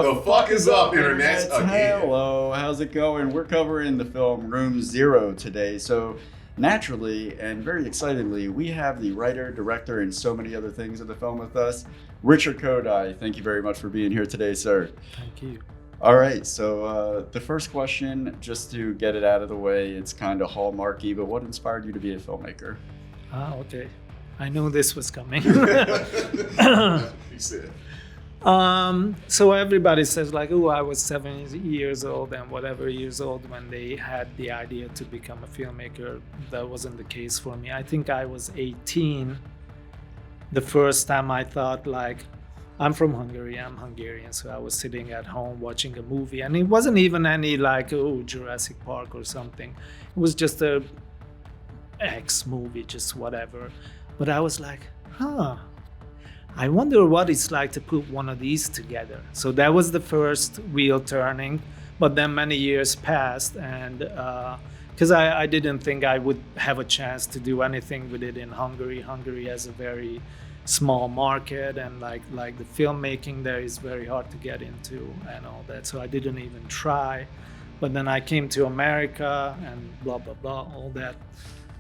The fuck is up, Internet? Again. Hello, how's it going? We're covering the film Room Zero today. So naturally and very excitedly, we have the writer, director, and so many other things of the film with us, Richard Kodai. Thank you very much for being here today, sir. Thank you. All right, so the first question, just to get it out of the way, it's kind of hallmarky, but what inspired you to be a filmmaker? Okay. I knew this was coming. He said. So everybody says like, oh, I was 7 years old and whatever years old when they had the idea to become a filmmaker. That wasn't the case for me. I think I was 18 the first time I thought like, I'm from Hungary, I'm Hungarian, so I was sitting at home watching a movie, and it wasn't even any like, oh, Jurassic Park or something. It was just a X movie, just whatever. But I was like, I wonder what it's like to put one of these together. So that was the first real turning. But then many years passed, and because I didn't think I would have a chance to do anything with it in Hungary. Hungary has a very small market, and like the filmmaking there is very hard to get into and all that. So I didn't even try. But then I came to America and blah, blah, blah, all that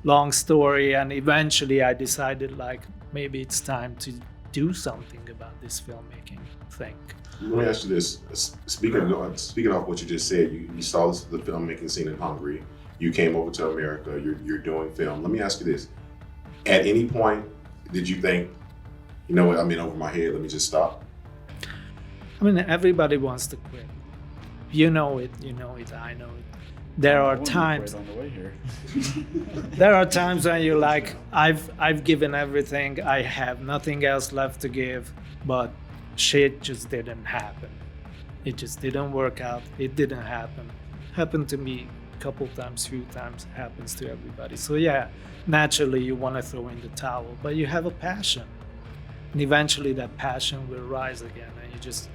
long story. And eventually I decided like, maybe it's time to do something about this filmmaking thing. Let me ask you this. Speaking of what you just said, you saw the filmmaking scene in Hungary. You came over to America. You're doing film. Let me ask you this. At any point, did you think, you know what, I'm in over my head, let me just stop? I mean, everybody wants to quit. You know it, I know it. There are times on the way here. there are times when you're like, I've given everything, I have nothing else left to give, but shit just didn't happen. It just didn't work out. It didn't happen. Happened to me a couple times, few times, happens to everybody. So yeah, naturally you want to throw in the towel, but you have a passion. And eventually that passion will rise again, and you just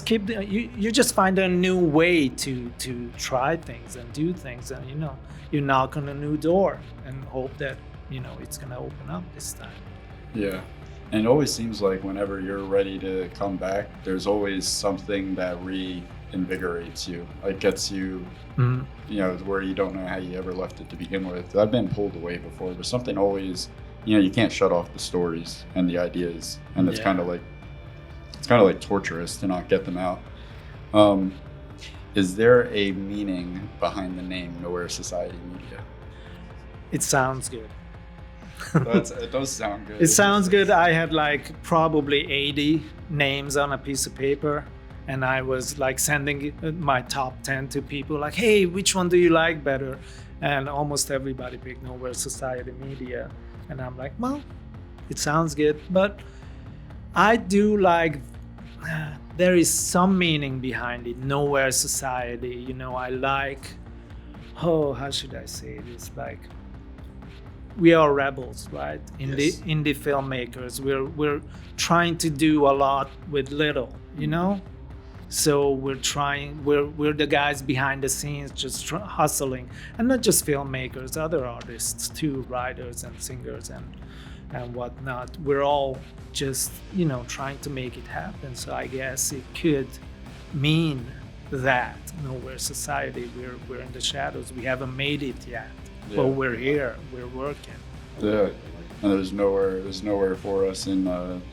keep, you just find a new way to try things and do things, and you knock on a new door and hope that it's gonna open up this time. Yeah, and it always seems like whenever you're ready to come back, there's always something that reinvigorates you, like gets you, where you don't know how you ever left it to begin with. I've been pulled away before, but something always, you can't shut off the stories and the ideas, and it's kind of like torturous to not get them out. Is there a meaning behind the name Nowhere Society Media? It sounds good. It does sound good. It sounds good. I had like probably 80 names on a piece of paper, and I was like sending my top 10 to people like, hey, which one do you like better? And almost everybody picked Nowhere Society Media. And I'm like, well, it sounds good, but I do like, there is some meaning behind it. Nowhere Society, I like, how should I say this? Like, we are rebels, right? Indie filmmakers. We're trying to do a lot with little, So we're the guys behind the scenes just hustling. And not just filmmakers, other artists too, writers and singers and whatnot. We're all just, trying to make it happen. So I guess it could mean that Nowhere Society, we're in the shadows. We haven't made it yet, but we're here, we're working. Yeah, and there's nowhere for us in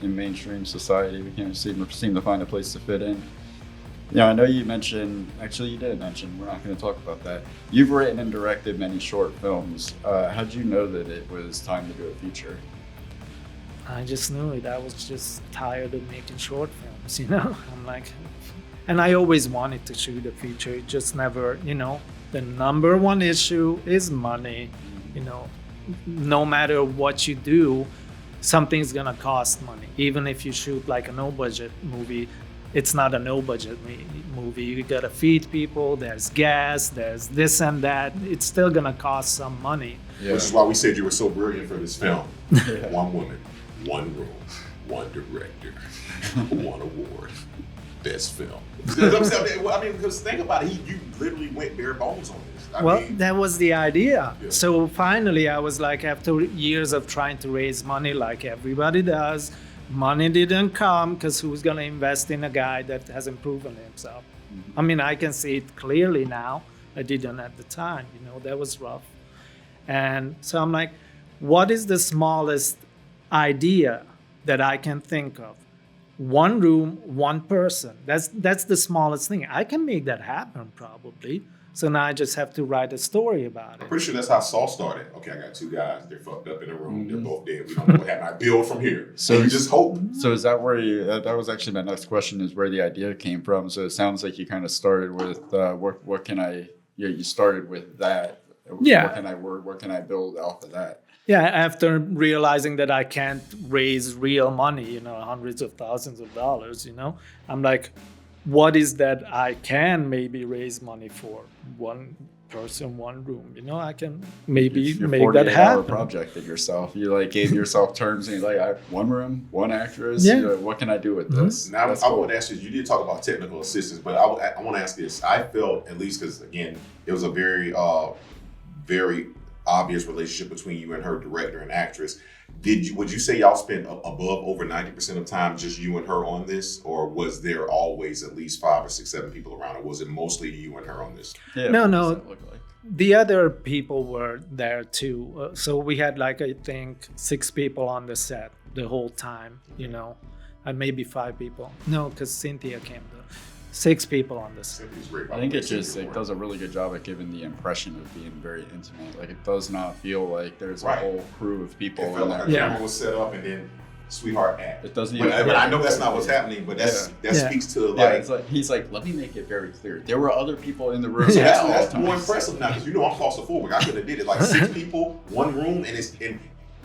mainstream society. We can't seem to find a place to fit in. Yeah, I know you mentioned, actually you did mention, we're not going to talk about that. You've written and directed many short films. How'd you know that it was time to do a feature? I just knew it. I was just tired of making short films, I'm like, and I always wanted to shoot a feature. It just never, the number one issue is money. No matter what you do, something's gonna cost money. Even if you shoot like a no-budget movie, it's not a no-budget movie. You gotta feed people, there's gas, there's this and that. It's still gonna cost some money. Yeah. Which is why we said you were so brilliant for this film. One woman, one room, one director, one award, best film. Because think about it, you literally went bare bones on this. That was the idea. Yeah. So finally I was like, after years of trying to raise money like everybody does, money didn't come because who's going to invest in a guy that hasn't proven himself? I mean, I can see it clearly now. I didn't at the time, that was rough. And so I'm like, what is the smallest idea that I can think of? One room, one person. That's the smallest thing. I can make that happen probably. So now I just have to write a story about it. I'm pretty sure that's how Saw started. Okay, I got two guys. They're fucked up in a room. They're both dead. We don't know what happened. I build from here. So you just hope. So is that where you? That was actually my next question. Is where the idea came from. So it sounds like you kind of started with what can I? Yeah, you started with that. Yeah. What can I build off of that? Yeah, after realizing that I can't raise real money, hundreds of thousands of dollars, I'm like, what is that I can maybe raise money for? One person, one room, I can maybe make that happen. Project it yourself. You like gave yourself terms and you're like, I have one room, one actress. Yeah. You're like, what can I do with this? Now, I would ask you did talk about technical assistance, but I want to ask this. I felt, at least because, again, it was a very, very obvious relationship between you and her, director and actress. Would you say y'all spent above over 90% of time just you and her on this, or was there always at least 5 or 6, 7 people around, or was it mostly you and her on this? Yeah, No. what does that look like? The other people were there too. So we had I think 6 people on the set the whole time, and maybe 5 people. No, because Cynthia came though. 6 people on this. I think it does a really good job at giving the impression of being very intimate. Like it does not feel like there's a whole crew of people It felt in like there. a camera was set up and then sweetheart act. It doesn't But even. I know that's not what's happening, but that speaks to It's like he's like, let me make it very clear. There were other people in the room. So at all that's times. more impressive now because I'm claustrophobic. I could have did it like 6 people, one room, and it's in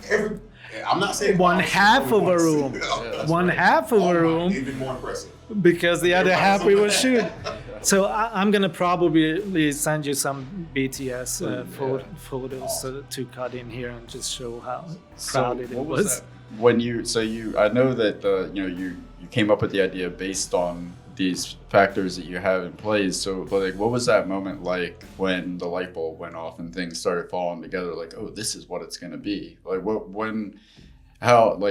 every. I'm not saying One half of a room. One half of a room. Even more impressive. Because the other half we were shooting. So I'm gonna probably send you some BTS photos to cut in here and just show how crowded it what was. that? When I know that you came up with the idea based on these factors that you have in place. So like, what was that moment like when the light bulb went off and things started falling together? Like, oh, this is what it's gonna be. Like,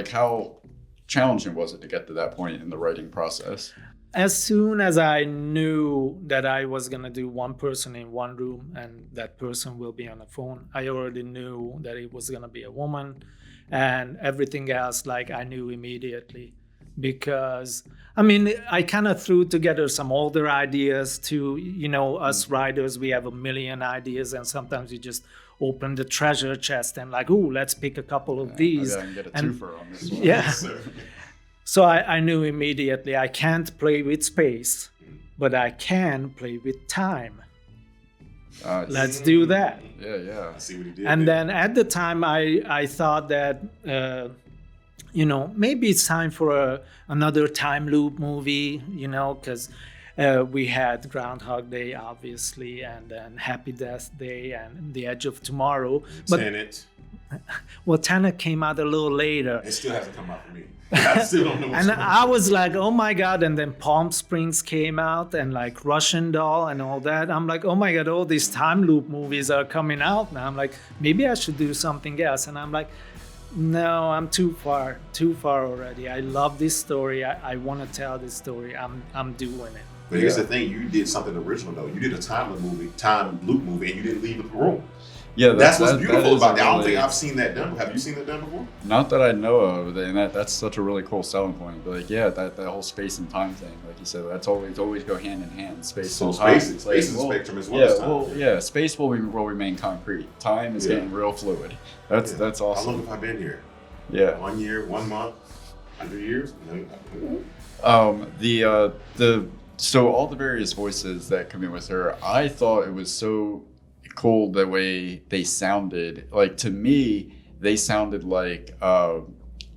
how challenging was it to get to that point in the writing process? As soon as I knew that I was gonna do one person in one room and that person will be on the phone, I already knew that it was gonna be a woman, and everything else I knew immediately. Because I kind of threw together some older ideas too. Us writers, we have a million ideas, and sometimes you just open the treasure chest and let's pick a couple of these. I can get a twofer on this one. Yeah. So I knew immediately I can't play with space, but I can play with time. Let's do that. Yeah. I see what he did. And there. then at the time, I thought that, maybe it's time for another time loop movie, because we had Groundhog Day, obviously, and then Happy Death Day and The Edge of Tomorrow. Tenet. Well, Tenet came out a little later. It still hasn't come out for me. I still don't know what's And going on. I was like, oh my God. And then Palm Springs came out and Russian Doll and all that. I'm like, oh my God, all these time loop movies are coming out now. I'm like, maybe I should do something else. And I'm like, no, I'm too far already. I love this story. I want to tell this story. I'm doing it. But here's the thing, you did something original though. You did a time loop movie, and you didn't leave the room. Yeah, that's what's beautiful about that. I don't really- think I've seen that done. Have you seen that done before? Not that I know of, and that's such a really cool selling point. But that whole space and time thing, like you said, that's always go hand in hand. Space So and time. space It's like, is a spectrum as well as time. Space will remain concrete. Time is getting real fluid. That's How long awesome. have I been here? Yeah. 1 year, 1 month, 100 years? So all the various voices that come in with her, I thought it was so cool the way they sounded. Like, to me, they sounded like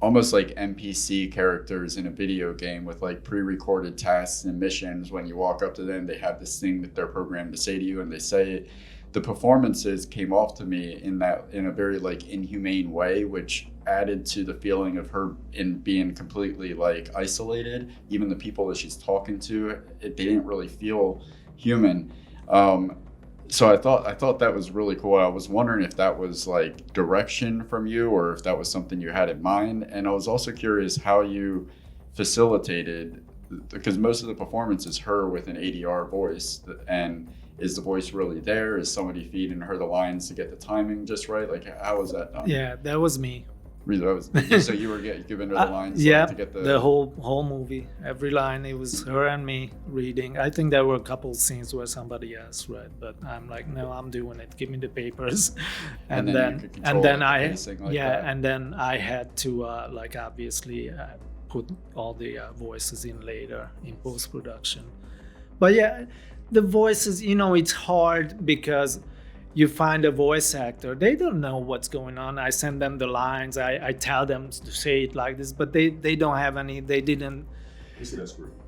almost like NPC characters in a video game with pre-recorded tasks and missions. When you walk up to them, they have this thing that they're programmed to say to you, and they say it. The performances came off to me in a very inhumane way, which added to the feeling of her in being completely isolated. Even the people that she's talking to, they didn't really feel human. So I thought that was really cool. I was wondering if that was like direction from you or if that was something you had in mind. And I was also curious how you facilitated, because most of the performance is her with an ADR voice. And is the voice really there? Is somebody feeding her the lines to get the timing just right? Like, how was that done? Yeah, that was me. Really, so you were giving her the lines Yeah, to get the whole movie, every line, it was her and me reading. I think there were a couple scenes where somebody else read, but I'm like, no, I'm doing it. Give me the papers, and then you could control I pacing like yeah, that. and then I had to like obviously put all the voices in later in post production. But yeah, the voices, you know, it's hard because you find a voice actor, they don't know what's going on. I send them the lines, I tell them to say it like this, but they don't have any, they didn't. You see that script.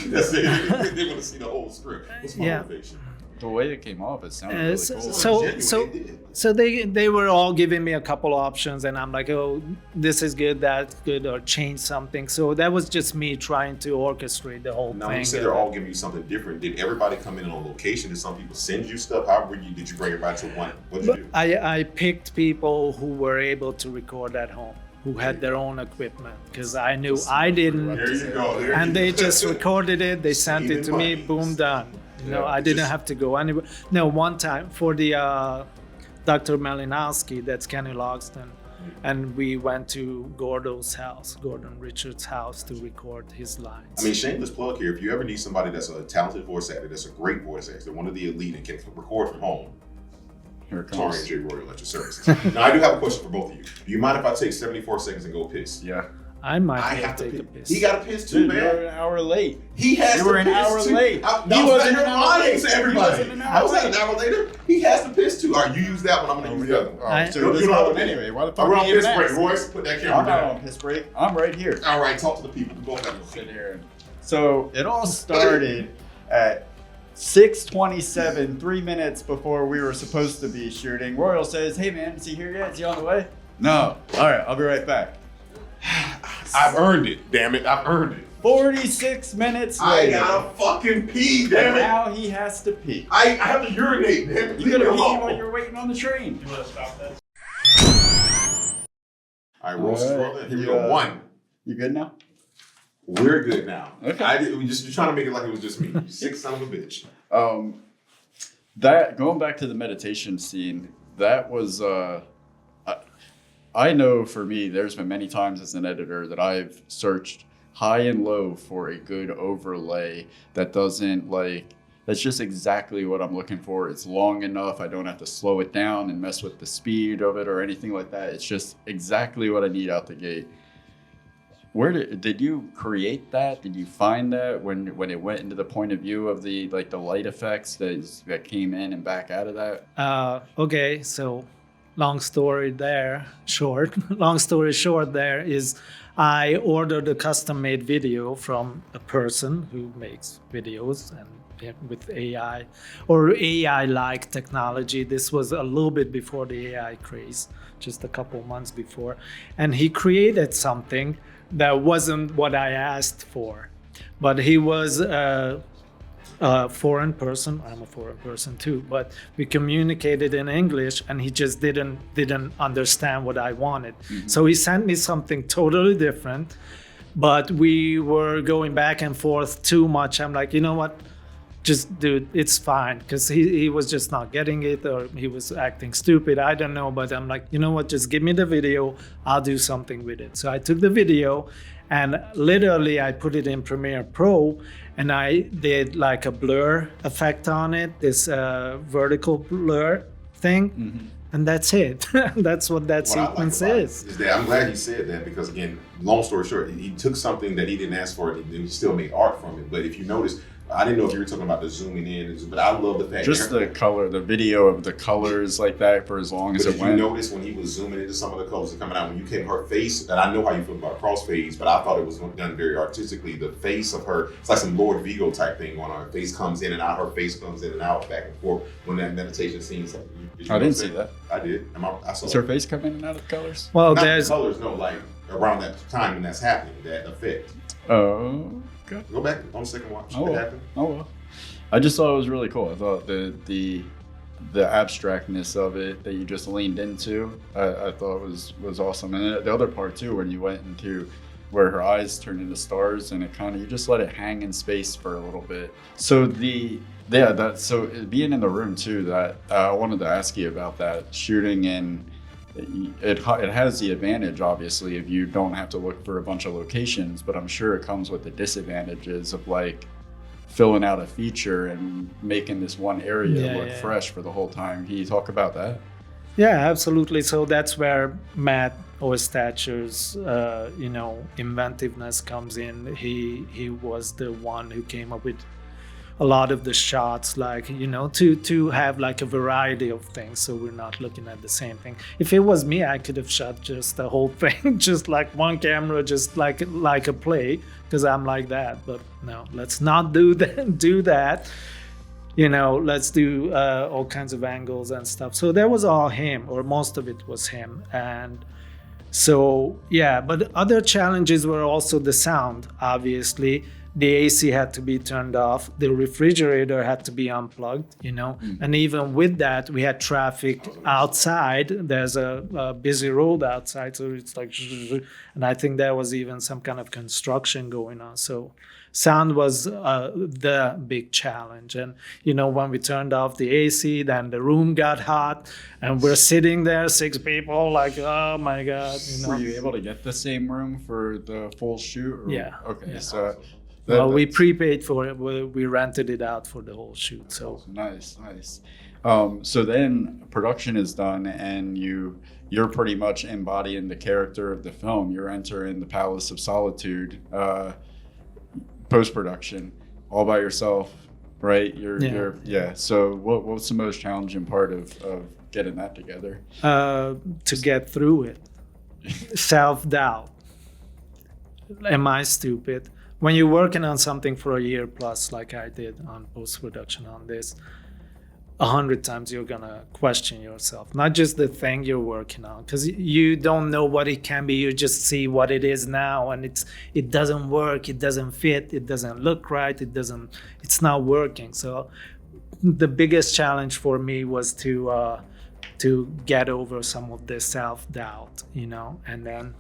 That's it. They want to see the whole script. What's my motivation? The way it came off, it sounded really cool. So they were all giving me a couple options, and I'm like, oh, this is good, that's good, or change something. So that was just me trying to orchestrate the whole Now, thing. you said they're all giving you something different. Did everybody come in on location? Did some people send you stuff? Did you bring everybody to one? What did you do? I picked people who were able to record at home, who had their own equipment, because I knew I didn't. There you go. And they just recorded it, they sent it to me, boom, done. You know, I didn't have to go anywhere. No, one time for the Dr. Malinowski, that's Kenny Logston, and we went to Gordon Richard's house to record his lines. I mean, shameless plug here. If you ever need somebody that's a talented voice actor, that's a great voice actor, one of the elite and can record from home, Here it Tori comes. and J. Royal at your services. Now, I do have a question for both of you. Do you mind if I take 74 seconds and go piss? Yeah. I might I have have to to take a piss. piss. He got to piss too, Dude, you man. were an hour late. He has You to were an piss hour too. late. He wasn't an hour late. to everybody. He wasn't an hour How was that late. an hour later? He has to piss too. All right, you use that one. I'm going to use the other one. I- So You this don't have one to anyway. Why the fuck We're are on you piss even break, asking? Royce. Put that camera I'm not down. on piss break. I'm right here. All right, talk to the people. We both have to Sit sit here. So it all started at 6:27, 3 minutes before we were supposed to be shooting. Royal says, "Hey man, is he here yet? Is he on the way?" No. All right, I'll be right back. I've earned it. Damn it, I've earned it. 46 minutes I later. gotta fucking pee, And damn it. now he has to pee. I have to urinate, damn it. You Leave gotta me pee alone. while you're waiting on the train. All right, Royce is All right. rolling. Here we go. One. You good now? We're good now. Okay. You're trying to make it like it was just me. You sick son of a bitch. That going back to the meditation scene, that was I know for me, there's been many times as an editor that I've searched high and low for a good overlay that doesn't that's just exactly what I'm looking for. It's long enough. I don't have to slow it down and mess with the speed of it or anything like that. It's just exactly what I need out the gate. Where did you create that? Did you find that when it went into the point of view of the light effects that came in and back out of that? Okay, so long story short there is I ordered a custom-made video from a person who makes videos and with AI or AI-like technology. This was a little bit before the AI craze, just a couple months before. And he created something that wasn't what I asked for, but he was a foreign person. I'm a foreign person too, but we communicated in English and he just didn't understand what I wanted. Mm-hmm. So he sent me something totally different, but we were going back and forth too much. I'm like, you know what? Just dude, it's fine, because he was just not getting it, or he was acting stupid. I don't know, but I'm like, you know what? Just give me the video. I'll do something with it. So I took the video, and literally I put it in Premiere Pro, and I did like a blur effect on it, this vertical blur thing, mm-hmm. and that's it. That's what that sequence is. I'm glad he said that, because again, long story short, he took something that he didn't ask for and he still made art from it. But if you notice, I didn't know if you were talking about the zooming in, but I love the fact just the color, the video of the colors like that for as long as it went. But if you notice when he was zooming into some of the colors that coming out, when you came her face, and I know how you feel about crossfades, but I thought it was done very artistically. The face of her, it's like some Lord Vigo type thing going on. Her face comes in and out, her face comes in and out, back and forth. When that meditation scene, I didn't see that. I did. I saw. Does her face come in and out of colors? Well, not there's colors, no, like around that time when that's happening, that effect. Oh, okay. Go back on the second watch. Oh, It well. happened. Oh well. I just thought it was really cool. I thought the the abstractness of it that you just leaned into, I thought was awesome. And the other part too, when you went into where her eyes turned into stars, and it kind of, you just let it hang in space for a little bit. So so being in the room too, that I wanted to ask you about that shooting in. It has the advantage, obviously, if you don't have to look for a bunch of locations, but I'm sure it comes with the disadvantages of like filling out a feature and making this one area look fresh for the whole time. Can you talk about that? Yeah, absolutely. So that's where Matt Ostach's, inventiveness comes in. He was the one who came up with a lot of the shots, like, to have like a variety of things, so we're not looking at the same thing. If it was me, I could have shot just the whole thing, just like one camera, just like a play, because I'm like that. But no, let's not do that. Let's do all kinds of angles and stuff. So that was all him, or most of it was him. And so, yeah, but other challenges were also the sound, obviously. The AC had to be turned off. The refrigerator had to be unplugged, And even with that, we had traffic outside. There's a busy road outside, so it's like, and I think there was even some kind of construction going on. So sound was the big challenge. And, when we turned off the AC, then the room got hot, and we're sitting there, 6 people, like, oh my God. Were you able to get the same room for the full shoot? Or? Yeah. Okay, yeah. so... Well, we prepaid for it. We rented it out for the whole shoot. So nice. So then production is done, and you're pretty much embodying the character of the film. You're entering the Palace of Solitude, post-production, all by yourself, right? So what's the most challenging part of getting that together? To get through it, self-doubt. Am I stupid? When you're working on something for a year plus, like I did on post-production on this, 100 times you're gonna question yourself, not just the thing you're working on, because you don't know what it can be. You just see what it is now, and it doesn't work, it doesn't fit, it doesn't look right, it's not working. So the biggest challenge for me was to get over some of the self-doubt, and then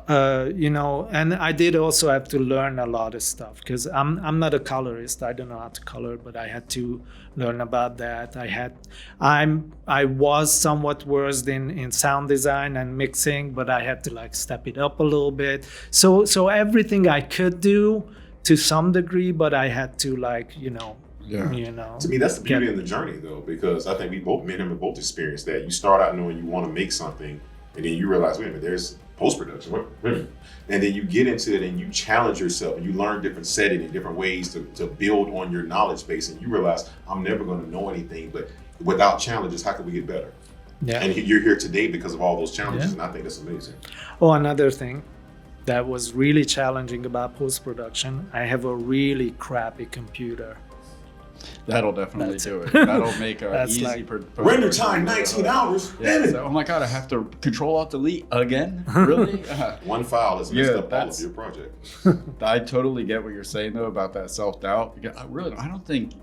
and I did also have to learn a lot of stuff, because I'm not a colorist. I don't know how to color, but I had to learn about that. I was somewhat versed in sound design and mixing, but I had to like step it up a little bit. So everything I could do to some degree, but I had to To me, that's the beauty of the journey, though, because I think me and him have both experienced that. You start out knowing you want to make something, and then you realize, wait a minute, there's post-production, and then you get into it and you challenge yourself, and you learn different settings and different ways to build on your knowledge base, and you realize, I'm never going to know anything, but without challenges, how can we get better? Yeah. And you're here today because of all those challenges, and I think that's amazing. Oh, another thing that was really challenging about post-production, I have a really crappy computer. That'll definitely do it. That'll make a easy render time 19 hours. Yeah, so, oh my God, I have to Control-Alt-Delete again? Really? One file has messed up all of your project. I totally get what you're saying though about that self-doubt. I don't think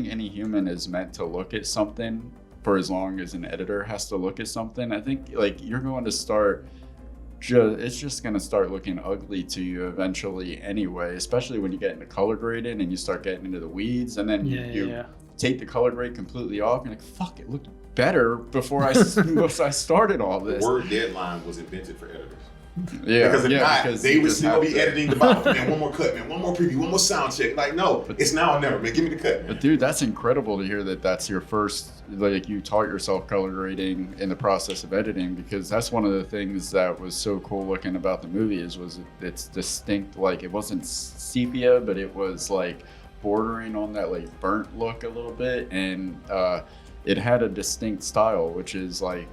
any human is meant to look at something for as long as an editor has to look at something. I think like you're going to start. It's just going to start looking ugly to you eventually anyway, especially when you get into color grading and you start getting into the weeds, and then you take the color grade completely off and you're like, fuck, it looked better before I started all this. The word deadline was invented for editors. Yeah, because if not, they would still be editing the bottom. Man, one more cut, man, one more preview, one more sound check. Like, no, it's now or never, man. Give me the cut, man. But dude, that's incredible to hear that that's your first, like you taught yourself color grading in the process of editing, because that's one of the things that was so cool looking about the movie was it's distinct. Like it wasn't sepia, but it was like bordering on that like burnt look a little bit, and it had a distinct style, which is like,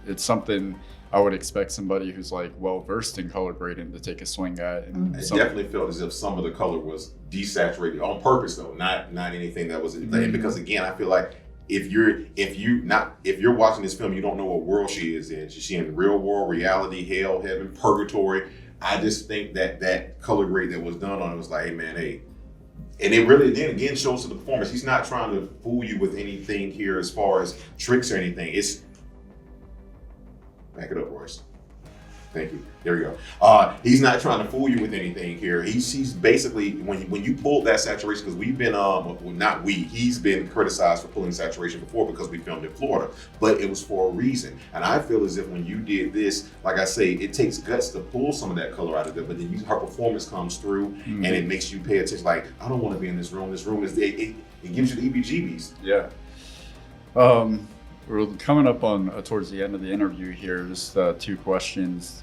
it's something I would expect somebody who's like well versed in color grading to take a swing at. And it definitely felt as if some of the color was desaturated on purpose, though, not anything that was because again, I feel like if you're watching this film, you don't know what world she is in. Is she in real world, reality, hell, heaven, purgatory? I just think that color grade that was done on it was like, hey man, And it really then again shows to the performance. He's not trying to fool you with anything here as far as tricks or anything. It's back it up, Royce. Thank you. There we go. He's not trying to fool you with anything here. He's basically when you pulled that saturation, because we've been he's been criticized for pulling saturation before because we filmed in Florida, but it was for a reason. And I feel as if when you did this, like I say, it takes guts to pull some of that color out of it, but then her performance comes through and it makes you pay attention. Like, I don't want to be in this room. This room is it gives you the EBGBs. Yeah. We're coming up on towards the end of the interview here. Just 2 questions.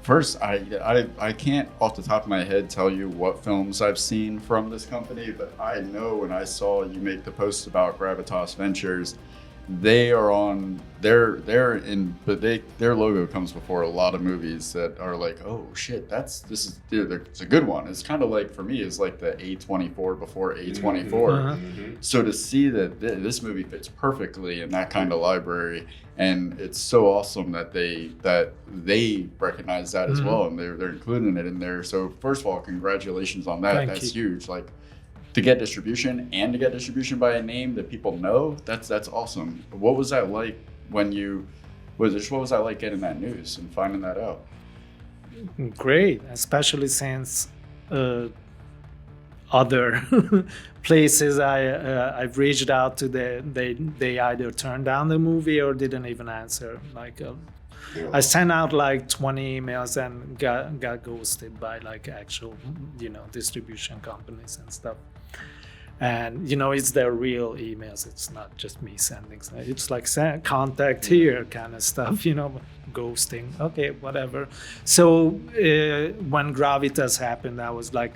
First, I can't off the top of my head tell you what films I've seen from this company, but I know when I saw you make the post about Gravitas Ventures, they are on their logo comes before a lot of movies that are like, oh shit, it's a good one. It's kind of like, for me, it's like the A24 before A24. So to see that this movie fits perfectly in that kind of library, and it's so awesome that they recognize that as well, and they're including it in there. So first of all, congratulations on that. That's huge. Like, to get distribution and to get distribution by a name that people know, that's awesome. What was that like what was that like getting that news and finding that out? Great, especially since other places I've reached out to, they either turned down the movie or didn't even answer. Like I sent out like 20 emails and got ghosted by like actual distribution companies and stuff. And it's their real emails. It's not just me sending. It's like contact here kind of stuff, ghosting. Okay, whatever. So when Gravitas happened, I was like,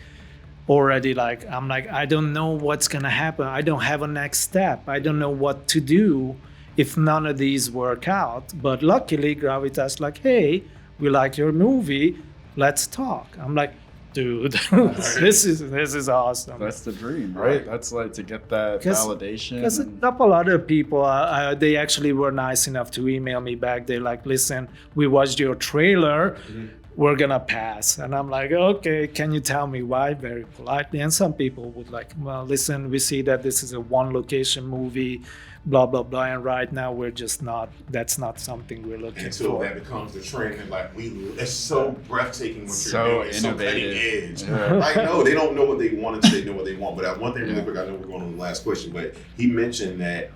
already like, I'm like, I don't know what's gonna happen. I don't have a next step. I don't know what to do if none of these work out. But luckily, Gravitas like, hey, we like your movie. Let's talk. I'm like, dude, this is awesome. That's the dream, right? That's like to get that validation. Because a couple other people, they actually were nice enough to email me back. They're like, listen, we watched your trailer. We're gonna pass. And I'm like, okay, can you tell me why? Very politely. And some people would like, well, listen, we see that this is a 1-location movie, blah, blah, blah. And right now that's not something we're looking Until for. that becomes the trend, and like it's so breathtaking what So you're doing. It's innovative. So cutting edge. Right? No, they don't know what they want until they know what they want. But one thing really quick, I know we're going on the last question, but he mentioned that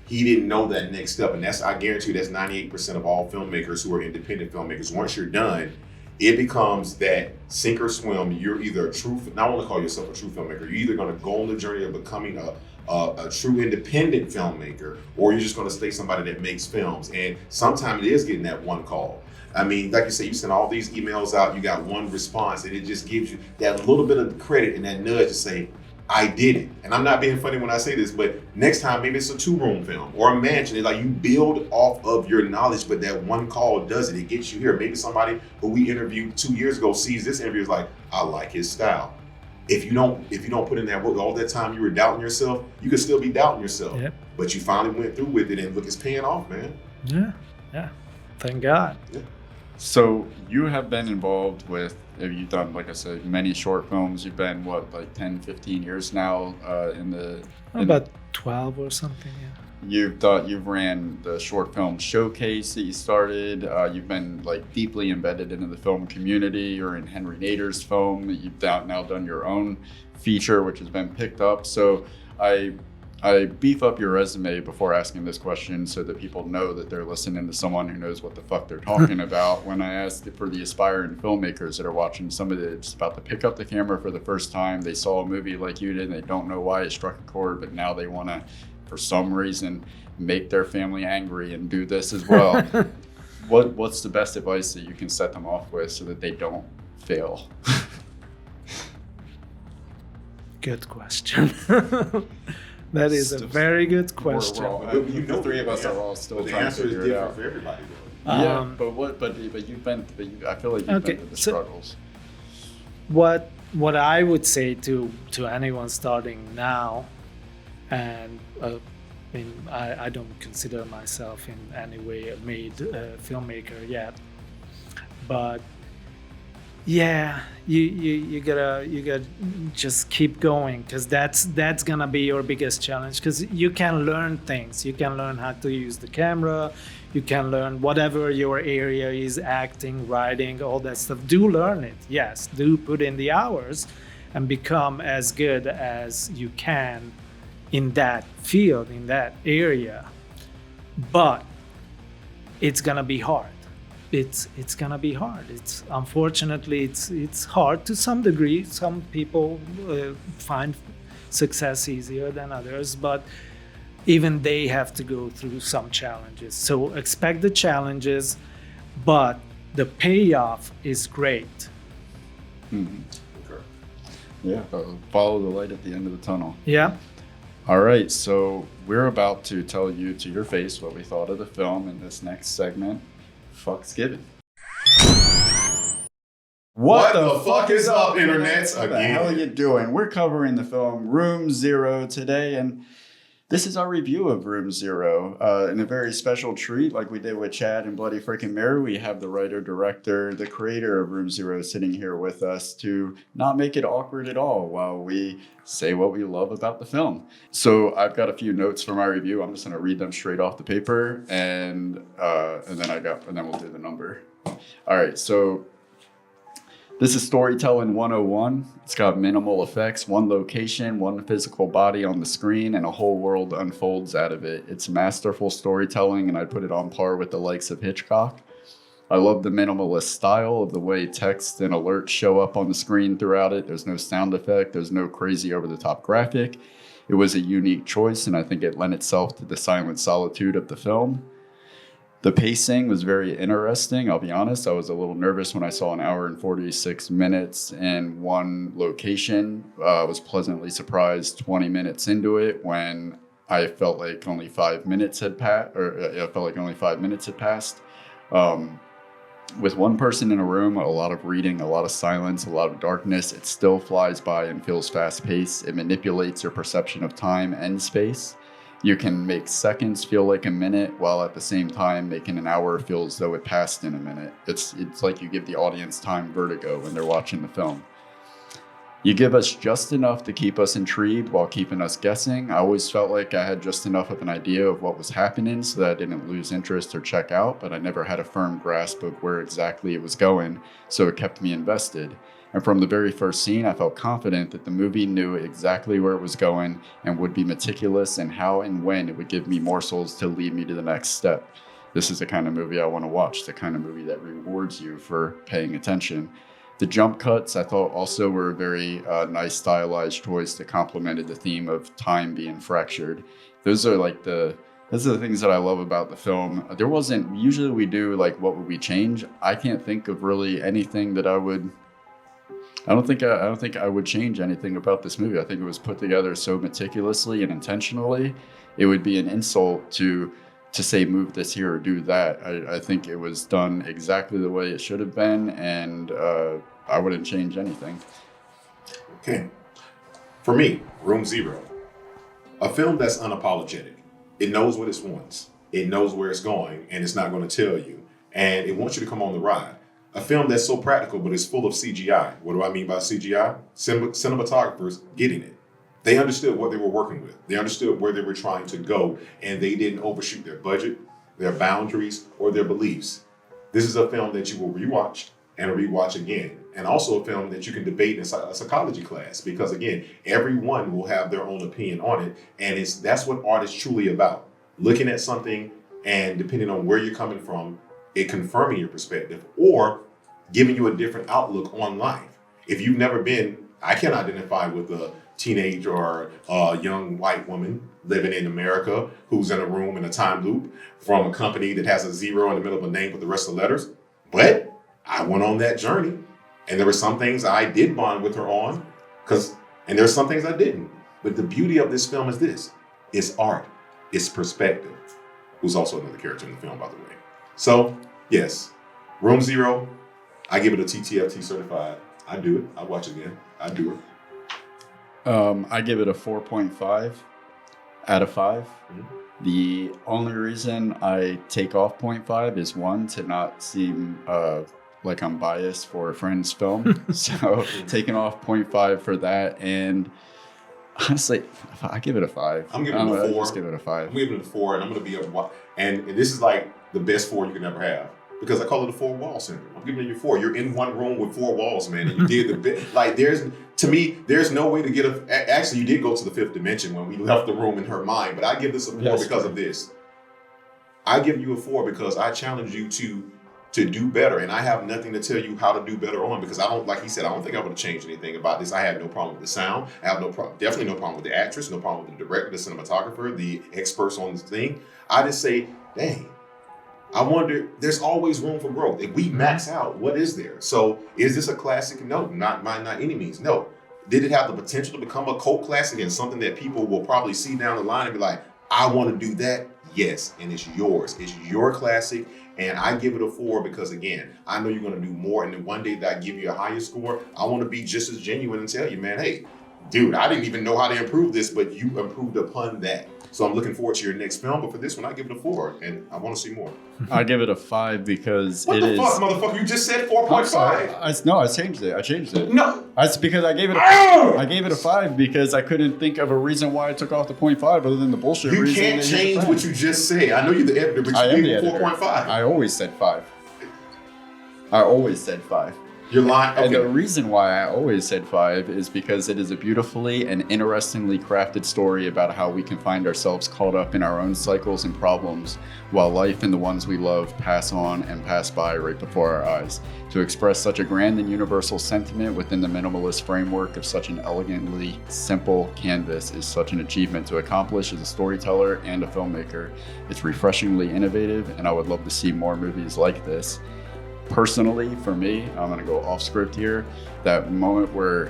he didn't know that next step. And I guarantee you that's 98% of all filmmakers who are independent filmmakers. Once you're done, it becomes that sink or swim. You're either not want to call yourself a true filmmaker. You're either going to go on the journey of becoming a true independent filmmaker, or you're just going to stay somebody that makes films. And sometimes it is getting that one call. I mean, like you say, you send all these emails out, you got one response, and it just gives you that little bit of credit and that nudge to say, I did it. And I'm not being funny when I say this, but next time maybe it's a 2-room film or a mansion. It's like you build off of your knowledge, but that one call does it. It gets you here. Maybe somebody who we interviewed 2 years ago sees this interview is like, I like his style. If you don't put in that work, all that time you were doubting yourself, you could still be doubting yourself. Yep. But you finally went through with it, and look, it's paying off, man. Yeah. Thank God. Yeah. So you have been involved with, you've done, like I said, many short films. You've been, what, like 10, 15 years now about 12 or something, yeah. You've ran the short film showcase that you started. You've been like deeply embedded into the film community. You're in Henry Nader's film. You've now done your own feature, which has been picked up. So I beef up your resume before asking this question so that people know that they're listening to someone who knows what the fuck they're talking about. When I asked for the aspiring filmmakers that are watching, somebody that's about to pick up the camera for the first time, they saw a movie like you did and they don't know why it struck a chord, but now they want to, for some reason, make their family angry and do this as well. What's the best advice that you can set them off with so that they don't fail? Good question. That is a very good question. The 3 of us are all still trying to figure it out. The answer is different for everybody, though. I feel like you've been through the struggles. What I would say to anyone starting now, and I don't consider myself in any way a made filmmaker yet, but Yeah, you gotta just keep going, because that's gonna be your biggest challenge, because you can learn things. You can learn how to use the camera, you can learn whatever your area is, acting, writing, all that stuff. Do learn it, yes, do put in the hours and become as good as you can in that field, in that area. But it's gonna be hard. It's gonna be hard. It's unfortunately it's hard to some degree. Some people find success easier than others, but even they have to go through some challenges. So expect the challenges, but the payoff is great. Okay. Yeah, follow the light at the end of the tunnel. Yeah. All right, so we're about to tell you to your face what we thought of the film in this next segment. Fuck's given. What the fuck is up, internets? What the hell are you doing? We're covering the film Room Zero today, and this is our review of Room Zero. In a very special treat, like we did with Chad and Bloody Freaking Mary, we have the writer, director, the creator of Room Zero sitting here with us to not make it awkward at all while we say what we love about the film. So I've got a few notes for my review. I'm just going to read them straight off the paper, and then we'll do the number. All right, so this is Storytelling 101. It's got minimal effects, one location, one physical body on the screen, and a whole world unfolds out of it. It's masterful storytelling, and I'd put it on par with the likes of Hitchcock. I love the minimalist style of the way text and alerts show up on the screen throughout it. There's no sound effect. There's no crazy over-the-top graphic. It was a unique choice, and I think it lent itself to the silent solitude of the film. The pacing was very interesting. I'll be honest, I was a little nervous when I saw an hour and 46 minutes in one location. I was pleasantly surprised 20 minutes into it when I felt like only 5 minutes had passed. With one person in a room, a lot of reading, a lot of silence, a lot of darkness, it still flies by and feels fast-paced. It manipulates your perception of time and space. You can make seconds feel like a minute, while at the same time making an hour feel as though it passed in a minute. It's like you give the audience time vertigo when they're watching the film. You give us just enough to keep us intrigued while keeping us guessing. I always felt like I had just enough of an idea of what was happening so that I didn't lose interest or check out, but I never had a firm grasp of where exactly it was going, so it kept me invested. And from the very first scene, I felt confident that the movie knew exactly where it was going and would be meticulous in how and when it would give me morsels to lead me to the next step. This is the kind of movie I want to watch, the kind of movie that rewards you for paying attention. The jump cuts, I thought, also were a very nice stylized choice that complemented the theme of time being fractured. Those are the things that I love about the film. There wasn't, usually we do like, what would we change? I can't think of really anything that I don't think I would change anything about this movie. I think it was put together so meticulously and intentionally. It would be an insult to say move this here or do that. I think it was done exactly the way it should have been, and I wouldn't change anything. Okay. For me, Room Zero, a film that's unapologetic. It knows what it wants. It knows where it's going, and it's not going to tell you. And it wants you to come on the ride. A film that's so practical, but it's full of CGI. What do I mean by CGI? Cinematographers getting it. They understood what they were working with. They understood where they were trying to go, and they didn't overshoot their budget, their boundaries, or their beliefs. This is a film that you will rewatch and rewatch again. And also a film that you can debate in a psychology class, because again, everyone will have their own opinion on it. And that's what art is truly about. Looking at something, and depending on where you're coming from, it confirming your perspective or giving you a different outlook on life. If you've never been, I can identify with a teenage or a young white woman living in America who's in a room in a time loop from a company that has a zero in the middle of a name with the rest of the letters. But I went on that journey, and there were some things I did bond with her on, and there's some things I didn't. But the beauty of this film is this: it's art, it's perspective. Who's also another character in the film, by the way. So, yes, Room Zero, I give it a TTFT certified. I do it. I watch it again. I do it. I give it a 4.5 out of 5. Mm-hmm. The only reason I take off 0.5 is, one, to not seem like I'm biased for a friend's film. So taking off 0.5 for that. And honestly, I give it a 5. I'm giving it a 4. I just give it a 5. I'm giving it a 4, and I'm going to be and this is like the best 4 you can ever have. Because I call it a 4-wall syndrome. I'm giving you 4. You're in one room with 4 walls, man, and you did the bit. Like, to me, there's no way to get actually, you did go to the 5th dimension when we left the room in her mind, but I give this a 4 because of this. I give you a 4 because I challenge you to do better, and I have nothing to tell you how to do better on, because I don't, like he said, I don't think I would have changed anything about this. I had no problem with the sound. I have definitely no problem with the actress, no problem with the director, the cinematographer, the experts on this thing. I just say, dang, I wonder, there's always room for growth. If we max out, what is there? So is this a classic? No, not any means. No. Did it have the potential to become a cult classic and something that people will probably see down the line and be like, I want to do that? Yes, and it's yours. It's your classic, and I give it a 4 because, again, I know you're going to do more, and then one day that I give you a higher score, I want to be just as genuine and tell you, man, hey, dude, I didn't even know how to improve this, but you improved upon that. So I'm looking forward to your next film, but for this one, I give it a 4, and I want to see more. I give it a 5 because what the fuck, motherfucker? You just said 4.5. No, I changed it. I changed it. No, that's because I gave it. I gave it a 5 because I couldn't think of a reason why I took off the 0.5 other than the bullshit. You reason can't change what you just said. I know you're the editor, but you gave it 4.5. I always said 5. I always said 5. You're lying. Okay. And the reason why I always said 5 is because it is a beautifully and interestingly crafted story about how we can find ourselves caught up in our own cycles and problems while life and the ones we love pass on and pass by right before our eyes. To express such a grand and universal sentiment within the minimalist framework of such an elegantly simple canvas is such an achievement to accomplish as a storyteller and a filmmaker. It's refreshingly innovative, and I would love to see more movies like this. Personally, for me, I'm gonna go off script here. That moment where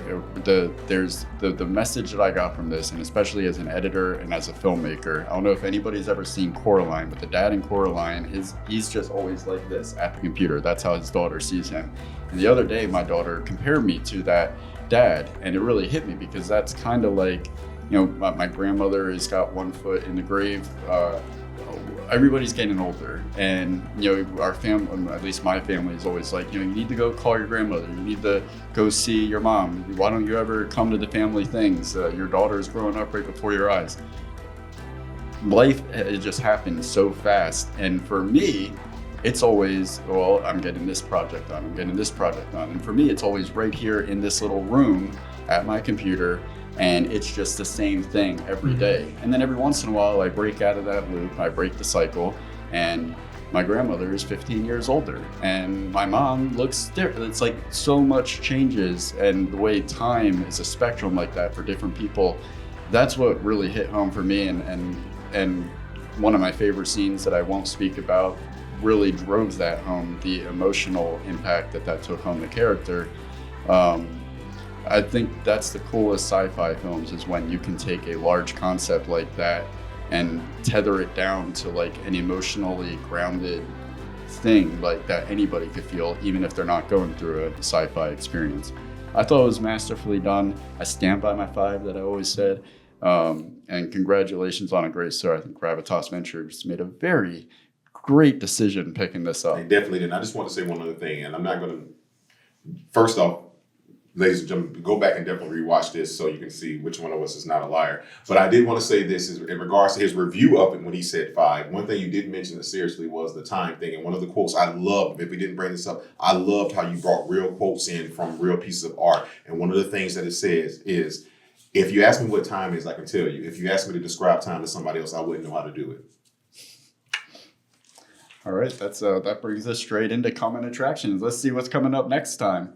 there's the message that I got from this, and especially as an editor and as a filmmaker, I don't know if anybody's ever seen Coraline, but the dad in Coraline he's just always like this at the computer. That's how his daughter sees him. And the other day, my daughter compared me to that dad, and it really hit me because that's kind of like, you know, my grandmother has got one foot in the grave. Everybody's getting older, and you know, our family, at least my family, is always like, you know, you need to go call your grandmother, you need to go see your mom, why don't you ever come to the family things, your daughter is growing up right before your eyes. Life, it just happens so fast, and for me, it's always, well, I'm getting this project done, and for me, it's always right here in this little room at my computer. And it's just the same thing every day. And then every once in a while, I break out of that loop, I break the cycle, and my grandmother is 15 years older, and my mom looks different. It's like so much changes, and the way time is a spectrum like that for different people, that's what really hit home for me. And one of my favorite scenes that I won't speak about really drove that home, the emotional impact that took home the character. I think that's the coolest sci-fi films, is when you can take a large concept like that and tether it down to like an emotionally grounded thing like that anybody could feel, even if they're not going through a sci-fi experience. I thought it was masterfully done. I stand by my 5 that I always said. And congratulations on a great start. I think Gravitas Ventures made a very great decision picking this up. They definitely did. I just want to say one other thing, and I'm not going to, first off, ladies and gentlemen, go back and definitely rewatch this so you can see which one of us is not a liar. But I did want to say this is in regards to his review of it when he said 5. One thing you did mention that seriously was the time thing. And one of the quotes I loved, if we didn't bring this up, I loved how you brought real quotes in from real pieces of art. And one of the things that it says is, if you ask me what time is, I can tell you. If you ask me to describe time to somebody else, I wouldn't know how to do it. All right, that brings us straight into common attractions. Let's see what's coming up next time.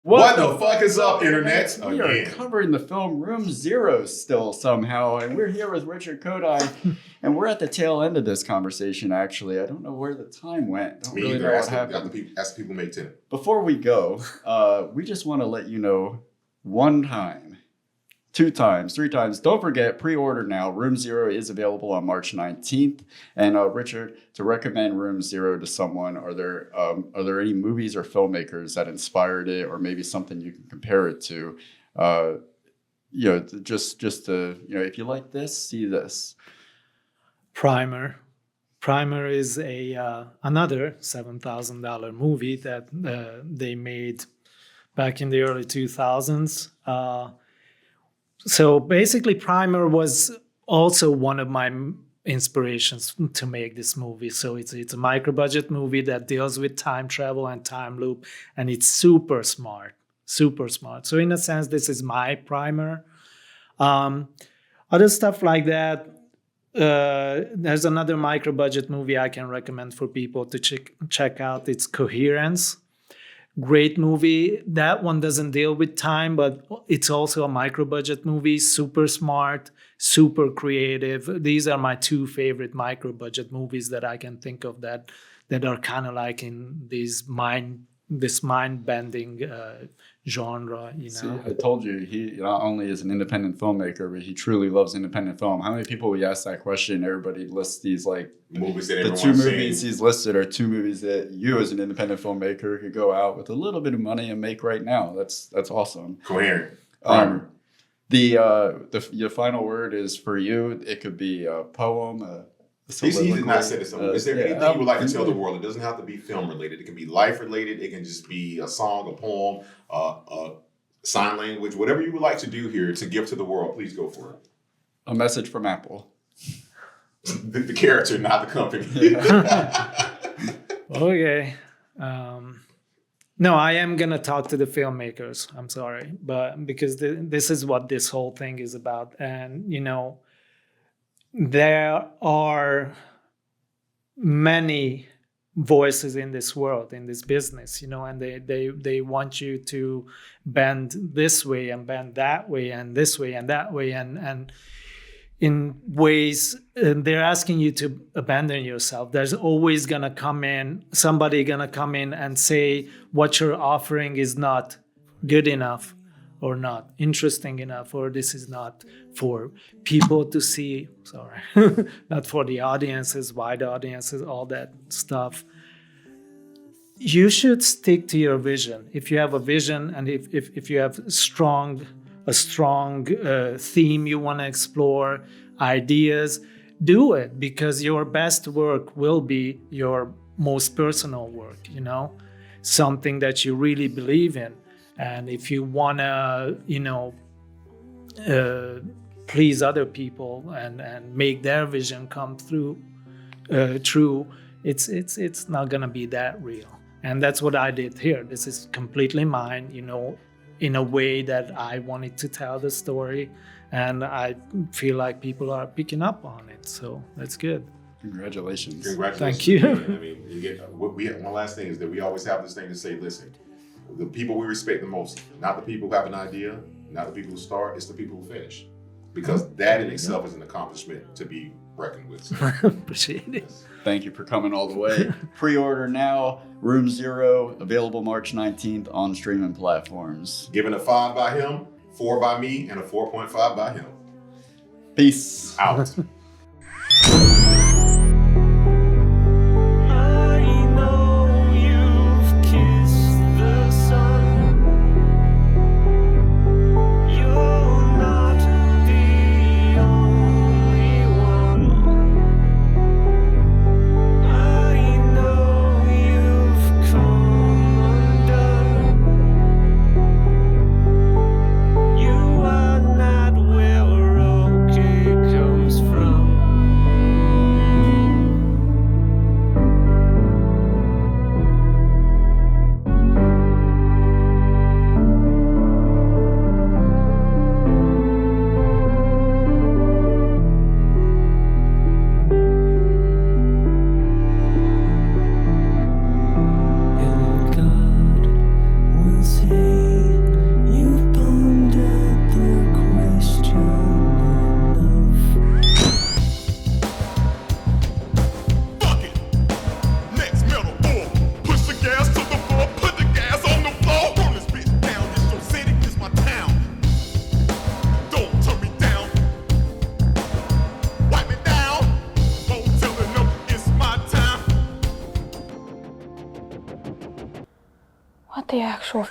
What the fuck is up, Internet? We are covering the film Room Zero still somehow, and we're here with Richard Kodai, and we're at the tail end of this conversation, actually. I don't know where the time went. Don't really know what happened. Ask people make 10. Before we go, we just want to let you know 1 time, 2 times, 3 times. Don't forget, pre-order now. Room Zero is available on March 19th. And Richard, to recommend Room Zero to someone, are there any movies or filmmakers that inspired it, or maybe something you can compare it to? Just to, if you like this, see this. Primer. Primer is another $7,000 movie that they made back in the early 2000s. So basically, Primer was also one of my inspirations to make this movie. So it's a micro-budget movie that deals with time travel and time loop, and it's super smart. So in a sense, this is my Primer. Other stuff like that, there's another micro-budget movie I can recommend for people to check out. It's Coherence. Great movie. That one doesn't deal with time, but it's also a micro-budget movie. Super smart, super creative. These are my two favorite micro-budget movies that I can think of that are kind of like in this mind-bending genre, you know. See, I told you, he not only is an independent filmmaker, but he truly loves independent film. How many people we ask that question? Everybody lists these like movies that the everyone's two seen. movies he's listed are two movies that you as an independent filmmaker could go out with a little bit of money and make right now. That's awesome. Coherent. The final word is for you. It could be a poem, He did not say this. Is there anything you would like to tell the continue. world? It doesn't have to be film related. It can be life related. It can just be a song, a poem, sign language, whatever you would like to do here to give to the world. Please go for it. A message from Apple. The character, not the company. Okay. No, I am gonna talk to the filmmakers. I'm sorry, but because this is what this whole thing is about, and you know, there are many voices in this world, in this business, you know, and they want you to bend this way and bend that way and this way and that way, and in ways they're asking you to abandon yourself. There's always somebody gonna come in and say what you're offering is not good enough or not interesting enough, or this is not for people to see, not for the audiences, wide audiences, all that stuff. You should stick to your vision. If you have a vision and if you have a strong theme you want to explore, ideas, do it, because your best work will be your most personal work, you know, something that you really believe in. And if you want to, you know, please other people and make their vision come true, it's not going to be that real. And that's what I did here. This is completely mine, you know, in a way that I wanted to tell the story. And I feel like people are picking up on it. So that's good. Congratulations. Thank you. I mean, one last thing is that we always have this thing to say, listen, the people we respect the most, not the people who have an idea, not the people who start, it's the people who finish. Because that in itself is an accomplishment to be reckoned with. So. Appreciate it. Thank you for coming all the way. Pre-order now. Room 0, available March 19th on streaming platforms. Given a 5 by him, 4 by me, and a 4.5 by him. Peace. Out. What the actual